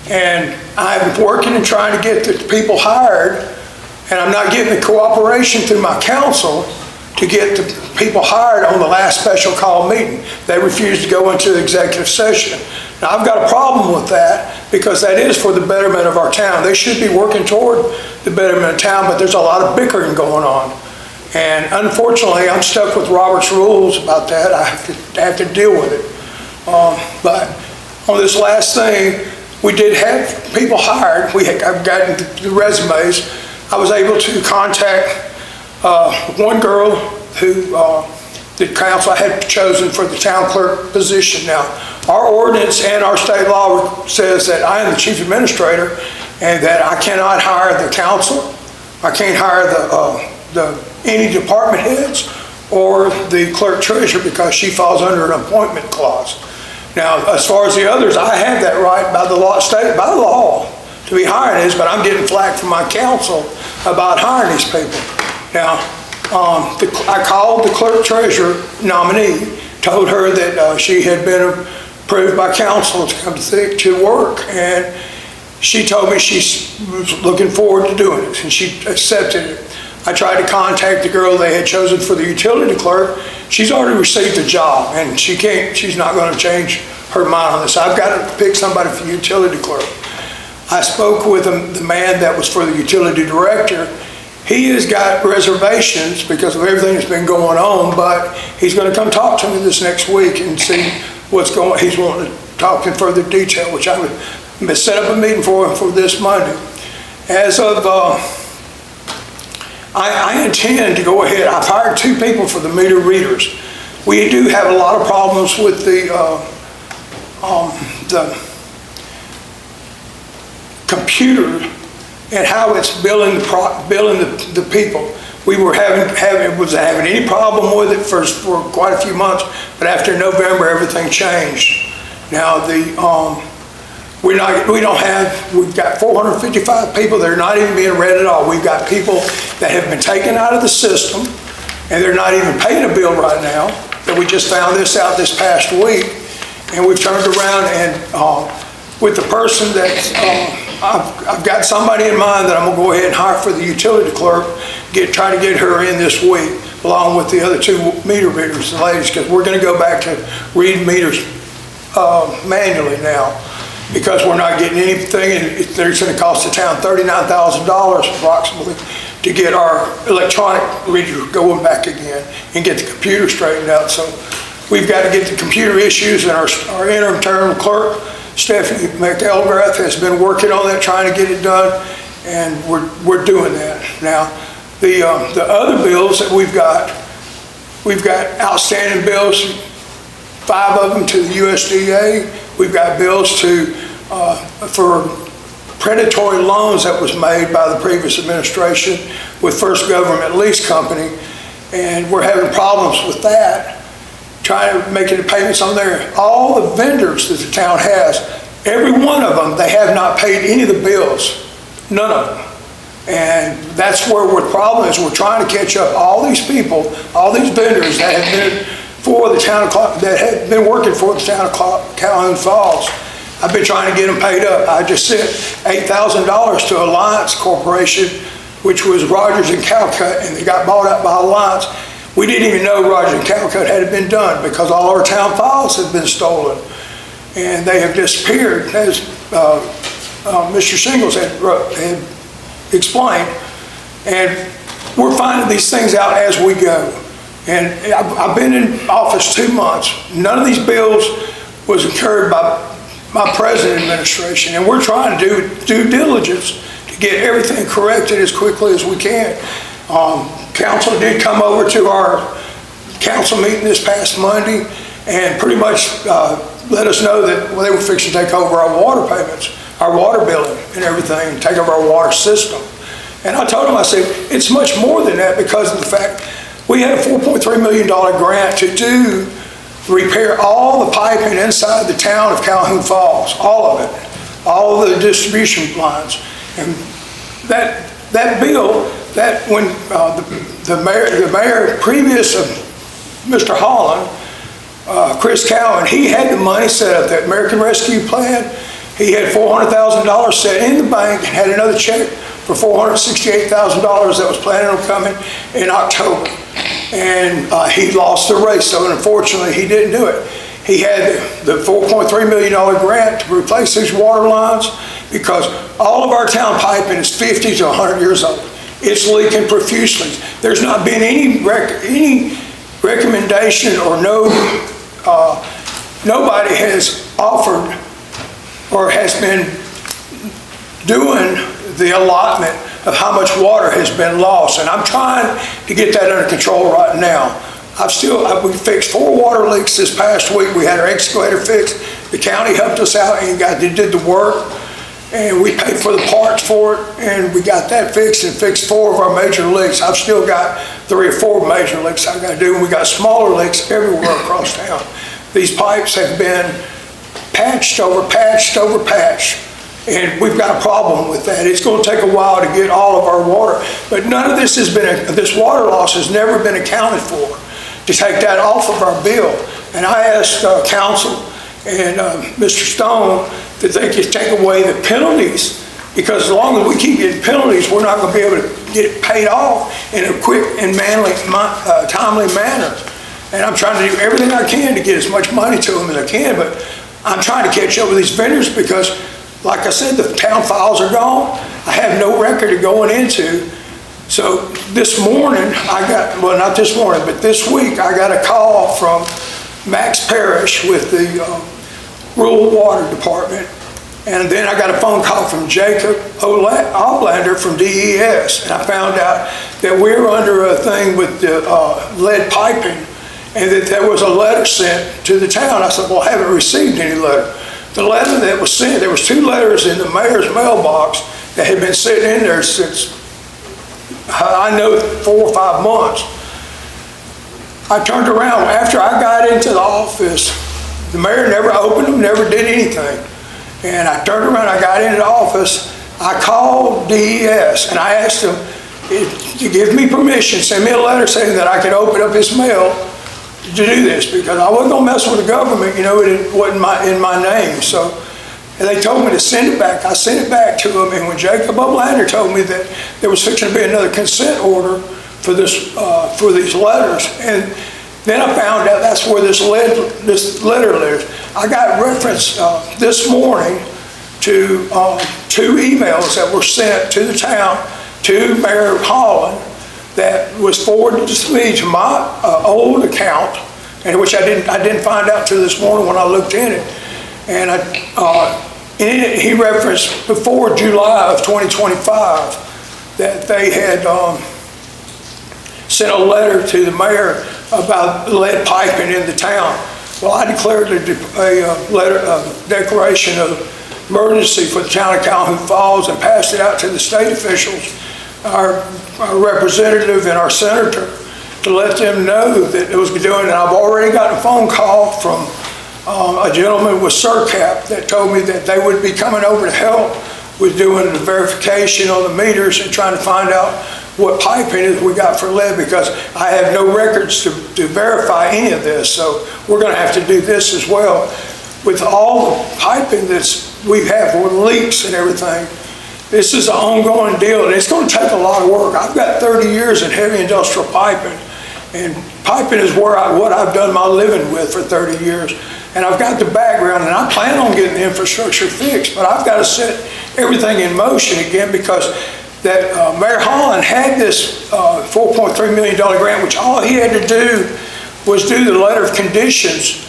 And I'm working and trying to get the people hired, and I'm not getting the cooperation through my council to get the people hired on the last special call meeting. They refused to go into the executive session. Now, I've got a problem with that, because that is for the betterment of our town. They should be working toward the betterment of town, but there's a lot of bickering going on. And unfortunately, I'm stuck with Robert's rules about that. I have to deal with it. But on this last thing, we did have people hired. I've gotten the resumes. I was able to contact one girl who the council had chosen for the town clerk position. Now, our ordinance and our state law says that I am the chief administrator, and that I cannot hire the council. I can't hire any department heads or the clerk treasurer, because she falls under an appointment clause. Now, as far as the others, I have that right by the law, by law, to be hiring these, but I'm getting flack from my council about hiring these people. Now, I called the clerk treasurer nominee, told her that she had been approved by council to come to work, and she told me she was looking forward to doing it, and she accepted it. I tried to contact the girl they had chosen for the utility clerk. She's already received the job, and she's not going to change her mind on this. I've got to pick somebody for the utility clerk. I spoke with the man that was for the utility director. He has got reservations because of everything that's been going on, but he's going to come talk to me this next week and see what's going on. He's wanting to talk in further detail, which I would set up a meeting for him for this Monday. As of I intend to go ahead. I've hired 2 people for the meter readers. We do have a lot of problems with the computer and how it's billing the people. We were having any problem with it for quite a few months, but after November, everything changed. Now we've got 455 people that are not even being read at all. We've got people that have been taken out of the system, and they're not even paying a bill right now, that we just found this out this past week. And we've turned around and with the person that, I've got somebody in mind that I'm gonna go ahead and hire for the utility clerk, try to get her in this week, along with the other 2 meter readers, the ladies, because we're gonna go back to reading meters manually now, because we're not getting anything, and it's gonna cost the town $39,000 approximately to get our electronic reader going back again and get the computer straightened out. So we've got to get the computer issues, and our interim term clerk, Stephanie McElrath, has been working on that, trying to get it done, and we're doing that. Now, the other bills that we've got outstanding bills, 5 of them to the USDA. We've got bills for predatory loans that was made by the previous administration with First Government Lease Company, and we're having problems with that, trying to make the payments on there. All the vendors that the town has, every one of them, they have not paid any of the bills, none of them. And that's where the problem is. We're trying to catch up all these people, all these vendors that have been for the town of that have been working for the town of Calhoun Falls. I've been trying to get them paid up. I just sent $8,000 to Alliance Corporation, which was Rogers and Calcutt, and they got bought out by Alliance. We didn't even know Rogers and Calcutt had been done because all our town files had been stolen, and they have disappeared, as Mr. Shingles had explained. And we're finding these things out as we go. And I've been in office 2 months. None of these bills was incurred by my present administration, and we're trying to do due diligence to get everything corrected as quickly as we can. Council did come over to our council meeting this past Monday and pretty much let us know that they were fixing to take over our water payments, our water billing and everything, and take over our water system. And I told them, I said, it's much more than that, because of the fact we had a $4.3 million grant to repair all the piping inside the town of Calhoun Falls, all of it, all of the distribution lines. And that bill, that when the mayor previous of Mr. Holland, Chris Cowan, he had the money set up, that American Rescue Plan. He had $400,000 set in the bank and had another check for $468,000 that was planning on coming in October. And he lost the race, so unfortunately he didn't do it. He had the $4.3 million grant to replace these water lines, because all of our town piping is 50 to 100 years old. It's leaking profusely. There's not been any recommendation, or nobody has offered or has been doing the allotment of how much water has been lost, and I'm trying to get that under control right now. We fixed 4 water leaks this past week. We had our excavator fixed. The county helped us out and did the work, and we paid for the parts for it, and we got that fixed and fixed 4 of our major leaks. I've still got 3 or 4 major leaks I've got to do, and we got smaller leaks everywhere across town. These pipes have been patched over patched over patched. And we've got a problem with that. It's going to take a while to get all of our water, but none of this this water loss has never been accounted for, to take that off of our bill. And I asked council and Mr. Stone that they could take away the penalties, because as long as we keep getting penalties, we're not going to be able to get it paid off in a quick and timely manner. And I'm trying to do everything I can to get as much money to them as I can, but I'm trying to catch up with these vendors, because like I said, the town files are gone. I have no record of going into. So this morning, well, not this morning, but this week, I got a call from Max Parrish with the Rural Water Department. And then I got a phone call from Jacob Oblander from DES. And I found out that we're under a thing with the lead piping, and that there was a letter sent to the town. I said, well, I haven't received any letter. The letter that was sent, there was 2 letters in the mayor's mailbox that had been sitting in there since, I know, 4 or 5 months. I turned around. After I got into the office, the mayor never opened them, never did anything. And I turned around, I got into the office, I called DES, and I asked them to give me permission, send me a letter saying that I could open up his mail to do this, because I wasn't gonna mess with the government, it wasn't in my name, so. And they told me to send it back. I sent it back to them, and when Jacob Oblander told me that there was fixing to be another consent order for this, for these letters, and then I found out that's where this letter lives. I got reference this morning to 2 emails that were sent to the town, to Mayor Holland, that was forwarded to me to my old account, and which I didn't find out till this morning when I looked in it. And in it, he referenced before July of 2025 that they had sent a letter to the mayor about lead piping in the town. Well, I declared a declaration of emergency for the town of Calhoun Falls and passed it out to the state officials, our representative and our senator, to let them know that it was doing. And I've already gotten a phone call from a gentleman with CERCAP that told me that they would be coming over to help with doing the verification on the meters and trying to find out what piping is we got for lead, because I have no records to verify any of this. So we're going to have to do this as well. With all the piping we have with leaks and everything, this is an ongoing deal, and it's going to take a lot of work. I've got 30 years in heavy industrial piping, and piping is what I've done my living with for 30 years. And I've got the background, and I plan on getting the infrastructure fixed, but I've got to set everything in motion again, because that Mayor Holland had this $4.3 million grant, which all he had to do was do the letter of conditions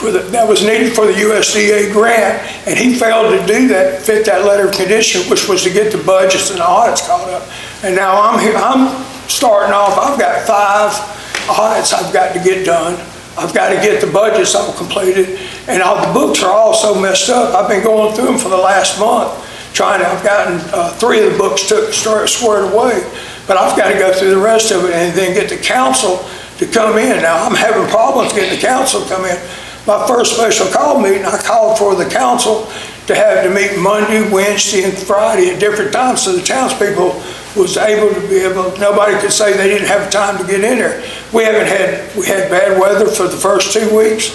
that was needed for the USDA grant, and he failed to do that, fit that letter of condition, which was to get the budgets and the audits caught up. And now I'm starting off. I've got 5 audits I've got to get done. I've got to get the budgets all completed, and all the books are all so messed up. I've been going through them for the last month, I've gotten 3 of the books squared away, but I've got to go through the rest of it and then get the council to come in. Now, I'm having problems getting the council to come in. My first special call meeting, I called for the council to meet Monday, Wednesday, and Friday at different times, so the townspeople was able to nobody could say they didn't have time to get in there. We had bad weather for the first 2 weeks,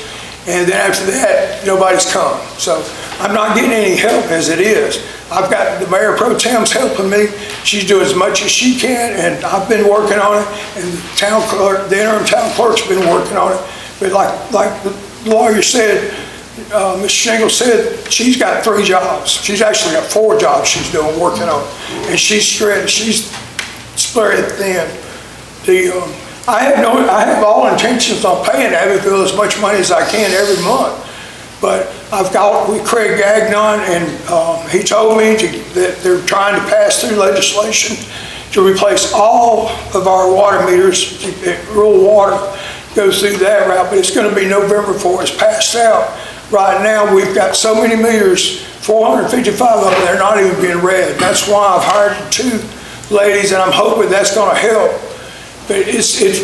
and then after that, nobody's come. So I'm not getting any help as it is. I've got the Mayor Pro Tem's helping me. She's doing as much as she can, and I've been working on it, and the interim town clerk's been working on it. But like the lawyer said, Ms. Shingle said, she's got 3 jobs. She's actually got 4 jobs she's doing, working on, and she's spread thin. I have all intentions on paying Abbeville as much money as I can every month, but I've got with Craig Gagnon, and he told me that they're trying to pass through legislation to replace all of our water meters. Rural water goes through that route, but it's going to be November before it's passed out. Right now, we've got so many meters, 455 of them, they're not even being read. That's why I've hired 2 ladies, and I'm hoping that's going to help. But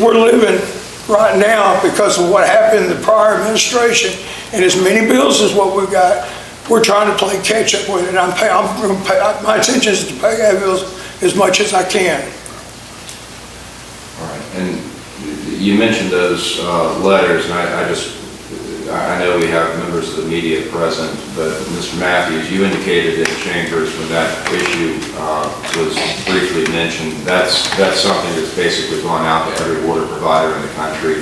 we're living right now because of what happened in the prior administration, and as many bills as what we've got, we're trying to play catch up with it. My intention is to pay Abbeville as much as I can. All right, and you mentioned those letters, and I know we have members of the media present, but Mr. Matthews, you indicated in chambers when that issue was briefly mentioned, that's something that's basically gone out to every water provider in the country.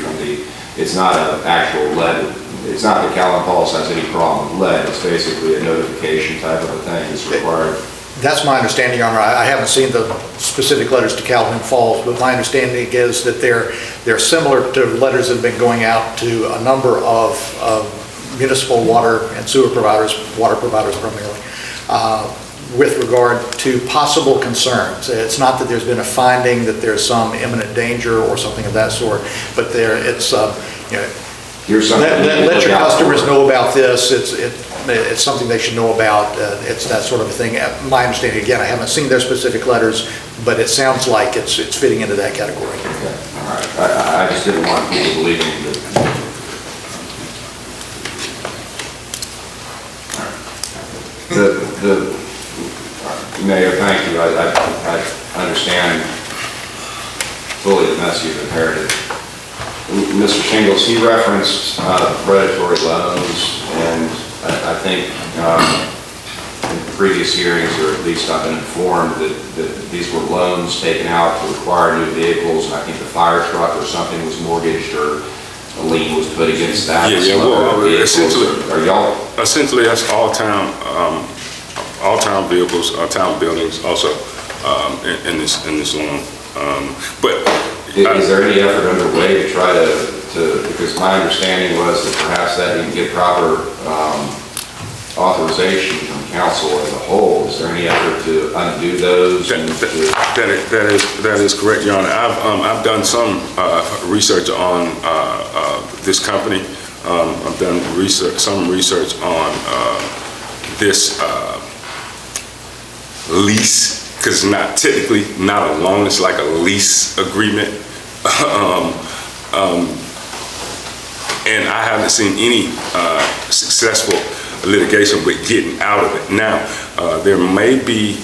It's not an actual lead, it's not that Calhoun Falls has any problem with lead, it's basically a notification type of a thing that's required. That's my understanding, Your Honor. I haven't seen the specific letters to Calhoun Falls, but my understanding is that they're similar to letters that have been going out to a number of municipal water and sewer providers, water providers primarily, with regard to possible concerns. It's not that there's been a finding that there's some imminent danger or something of that sort, but let your customers know about this. It's something they should know about. It's that sort of a thing. My understanding, again, I haven't seen their specific letters, but it sounds like it's fitting into that category. Okay. All right. I just didn't want people believing that. The Mayor, thank you. I understand fully the mess you've inherited. Mr. Shingles, he referenced predatory loans, and I think in previous hearings, or at least I've been informed, that these were loans taken out to acquire new vehicles, and I think the fire truck or something was mortgaged, or a lien was put against that. Yeah, well, essentially that's all town vehicles, town buildings also in this loan. Is there any effort underway to try to, because my understanding was that perhaps that didn't get proper authorization from council as a whole. Is there any effort to undo those? That is correct, Your Honor. I've done some research on this company. I've done some research on this lease, because it's not technically not a loan, it's like a lease agreement. And I haven't seen any successful litigation with getting out of it. Now, there may be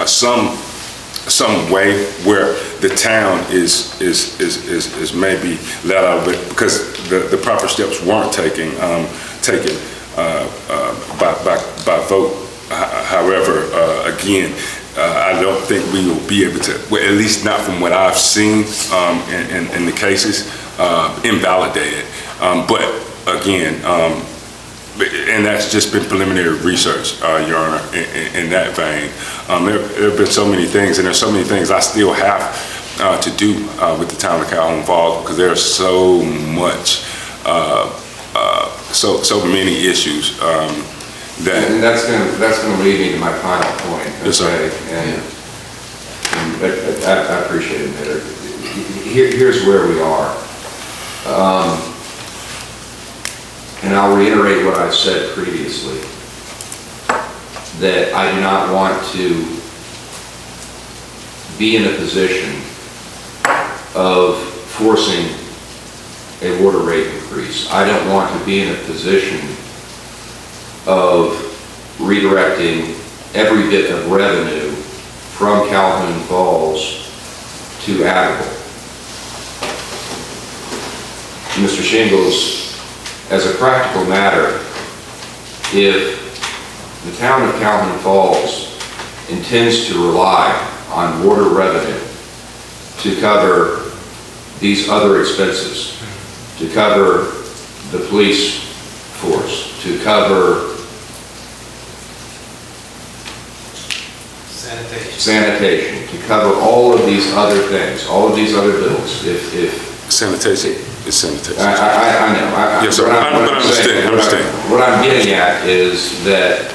some way where the town is maybe let out of it because the proper steps weren't taken by vote. However, again, I don't think we will be able to, well, at least not from what I've seen in the cases, invalidate it. But again, and that's just been preliminary research, Your Honor, in that vein. There have been so many things, and there's so many things I still have to do with the town of Calhoun Falls, because there's so much, so many issues that. And that's going to lead me to my final point. Okay? Yes, sir. And I appreciate it, Mayor. Here's where we are. And I'll reiterate what I've said previously, that I do not want to be in a position of forcing a water rate increase. I don't want to be in a position of redirecting every bit of revenue from Calhoun Falls to Abbeville. Mr. Shingles, as a practical matter, if the town of Calhoun Falls intends to rely on water revenue to cover these other expenses, to cover the police force, to cover sanitation, to cover all of these other things, all of these other bills, if Sanitation is sanitation. I know. Yes, sir. I understand. What I'm getting at is that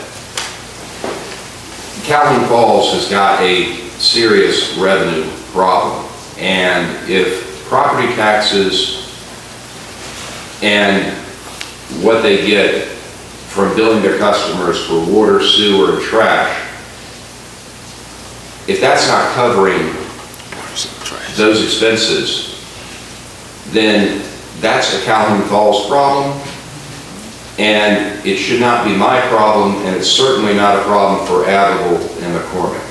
Calhoun Falls has got a serious revenue problem. And if property taxes and what they get from billing their customers for water, sewer, and trash, if that's not covering those expenses, then that's a Calhoun Falls problem, and it should not be my problem, and it's certainly not a problem for Abbeville and McCormick.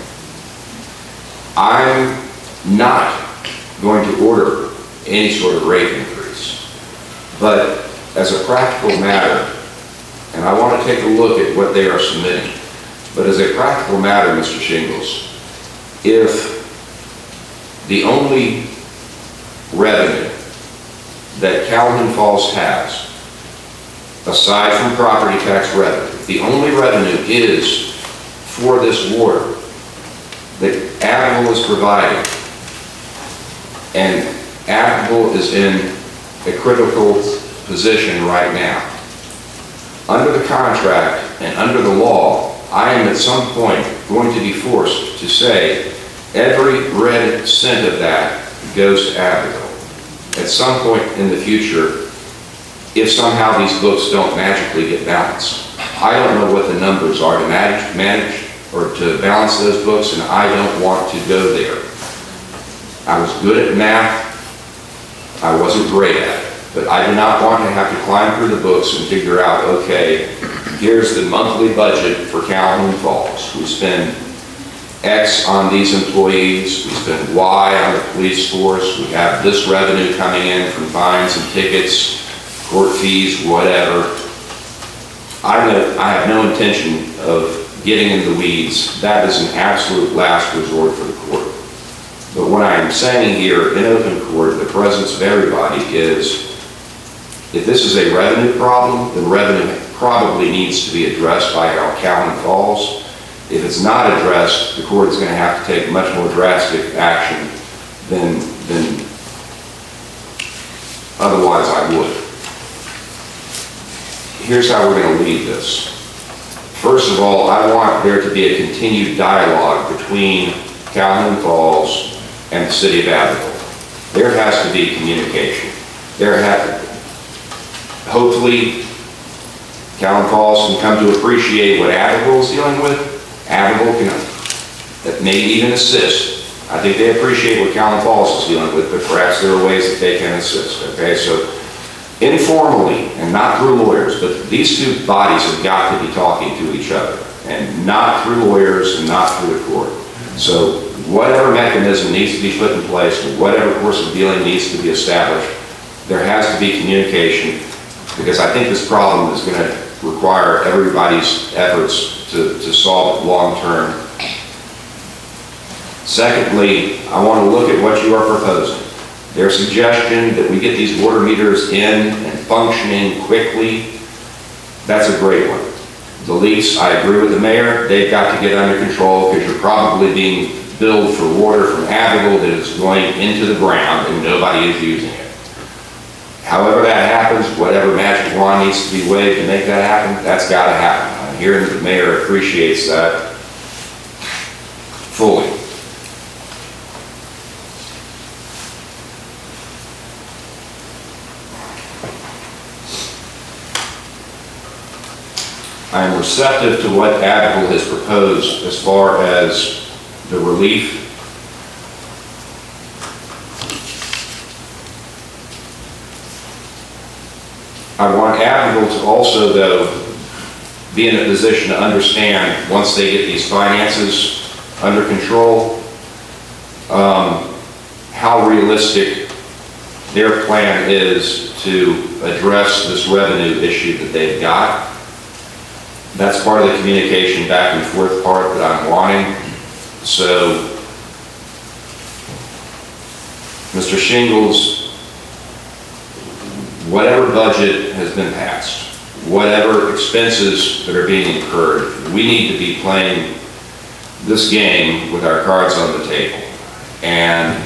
I'm not going to order any sort of rate increase, but as a practical matter, and I want to take a look at what they are submitting, but as a practical matter, Mr. Shingles, if the only revenue that Calhoun Falls has, aside from property tax revenue, the only revenue is for this water that Abbeville is providing, and Abbeville is in a critical position right now. Under the contract and under the law, I am at some point going to be forced to say every red cent of that goes to Abbeville. At some point in the future, if somehow these books don't magically get balanced. I don't know what the numbers are to manage or to balance those books, and I don't want to go there. I was good at math. I wasn't great at it. But I do not want to have to climb through the books and figure out, okay, here's the monthly budget for Calhoun Falls. We spend X on these employees, we spend Y on the police force, we have this revenue coming in from fines and tickets, court fees, whatever. I have no intention of getting in the weeds. That is an absolute last resort for the court. But what I am saying here in open court, the presence of everybody, is if this is a revenue problem, then revenue probably needs to be addressed by Calhoun Falls. If it's not addressed, the court is going to have to take much more drastic action than otherwise I would. Here's how we're going to lead this. First of all, I want there to be a continued dialogue between Calhoun Falls and the City of Abbeville. There has to be communication. Hopefully, Calhoun Falls can come to appreciate what Abbeville is dealing with. Abbeville can maybe even assist. I think they appreciate what Calhoun Falls is dealing with, but perhaps there are ways that they can assist, okay? So informally, and not through lawyers, but these two bodies have got to be talking to each other, and not through lawyers and not through the court. So whatever mechanism needs to be put in place, or whatever course of dealing needs to be established, there has to be communication, because I think this problem is going to require everybody's efforts to solve it long term. Secondly, I want to look at what you are proposing. Their suggestion that we get these water meters in and functioning quickly, that's a great one. The leaks, I agree with the mayor, they've got to get under control, because you're probably being billed for water from Abbeville that is going into the ground and nobody is using it. However that happens, whatever magic wand needs to be waved to make that happen, that's got to happen. I'm hearing that the mayor appreciates that fully. I am receptive to what Abbeville has proposed as far as the relief. I want Abbeville to also, though, be in a position to understand, once they get these finances under control, how realistic their plan is to address this revenue issue that they've got. That's part of the communication back and forth part that I'm wanting. So, Mr. Shingles, whatever budget has been passed, whatever expenses that are being incurred, we need to be playing this game with our cards on the table. And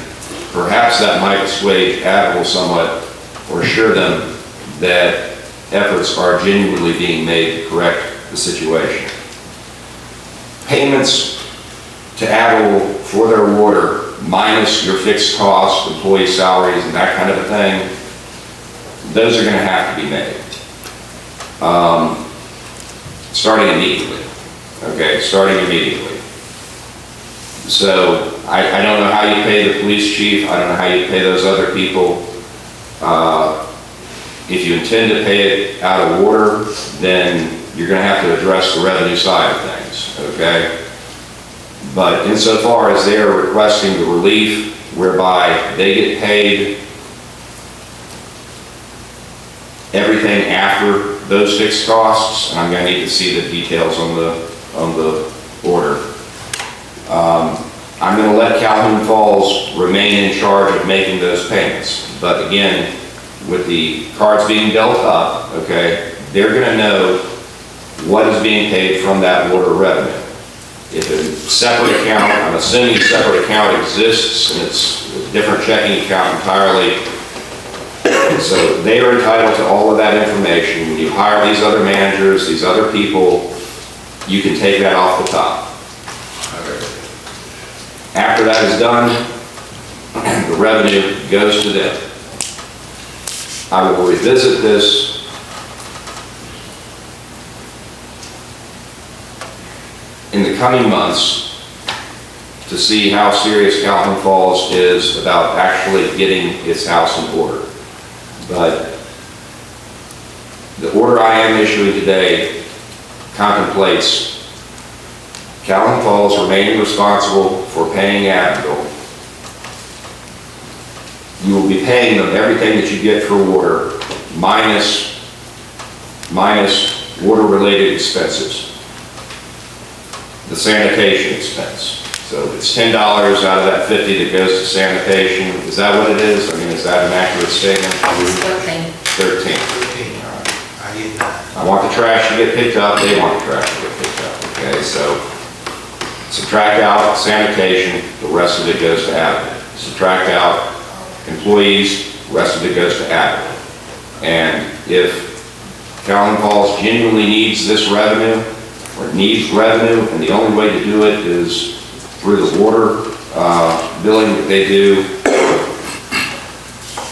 perhaps that might assuage Abbeville somewhat, or assure them that efforts are genuinely being made to correct the situation. Payments to Addy for their water, minus your fixed costs, employee salaries, and that kind of a thing, those are going to have to be made. Starting immediately. Okay, starting immediately. So I don't know how you pay the police chief. I don't know how you pay those other people. If you intend to pay it out of water, then you're going to have to address the revenue side of things, okay? But insofar as they are requesting the relief whereby they get paid everything after those fixed costs, and I'm going to need to see the details on the order. I'm going to let Calhoun Falls remain in charge of making those payments. But again, with the cards being dealt up, okay, they're going to know what is being paid from that water revenue. If a separate account, I'm assuming a separate account exists and it's a different checking account entirely. So they are entitled to all of that information. When you hire these other managers, these other people, you can take that off the top. After that is done, the revenue goes to them. I will revisit this in the coming months to see how serious Calhoun Falls is about actually getting its house in order. But the order I am issuing today contemplates Calhoun Falls remaining responsible for paying Abbeville, you will be paying them everything that you get for water minus water-related expenses. The sanitation expense. So it's $10 out of that 50 that goes to sanitation. Is that what it is? I mean, is that an accurate statement? 13. 13. I did not. I want the trash to get picked up, they want the trash to get picked up, okay? So subtract out sanitation, the rest of it goes to Addy. Subtract out employees, the rest of it goes to Addy. And if Calhoun Falls genuinely needs this revenue, or needs revenue, and the only way to do it is through the water billing that they do,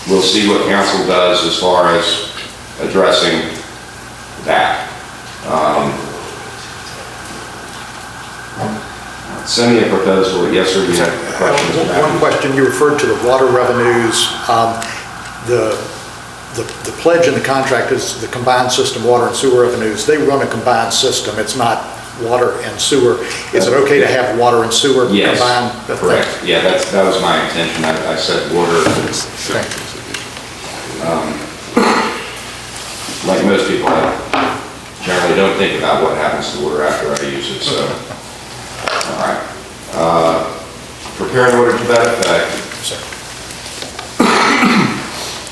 we'll see what council does as far as addressing that. Send me a proposal. Yes, sir, you have a question, Mr. Matthews? One question, you referred to the water revenues. The pledge in the contract is the combined system water and sewer revenues. They run a combined system. It's not water and sewer. Is it okay to have water and sewer Yes, combined? correct. Yeah, that was my intention. I said water. Thank you. Like most people, I generally don't think about what happens to water after I use it, so. All right. Prepare an order to that effect.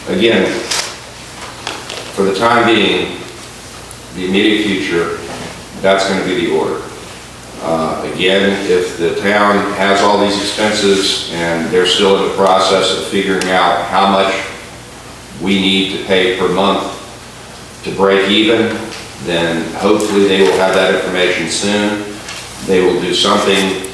Again, for the time being, the immediate future, that's going to be the order. Again, if the town has all these expenses and they're still in the process of figuring out how much we need to pay per month to break even, then hopefully they will have that information soon. They will do something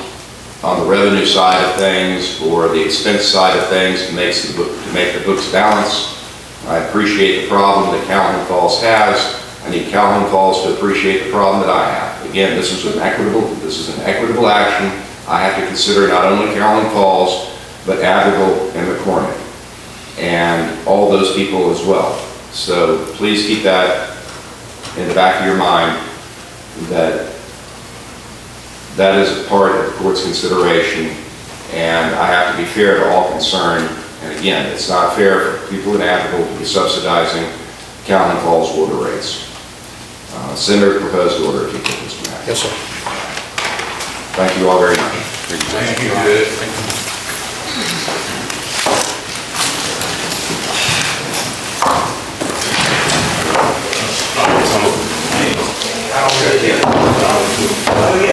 on the revenue side of things or the expense side of things to make the books balance. I appreciate the problem that Calhoun Falls has. I need Calhoun Falls to appreciate the problem that I have. Again, this is an equitable action. I have to consider not only Calhoun Falls, but Abbeville and McCormick, and all those people as well. So please keep that in the back of your mind, that that is a part of the court's consideration, and I have to be fair to all concerned. And again, it's not fair for people in Abbeville to be subsidizing Calhoun Falls water rates. Send a proposed order if you could, Mr. Mayor. Yes, sir. Thank you all very much. Thank you. Thank you.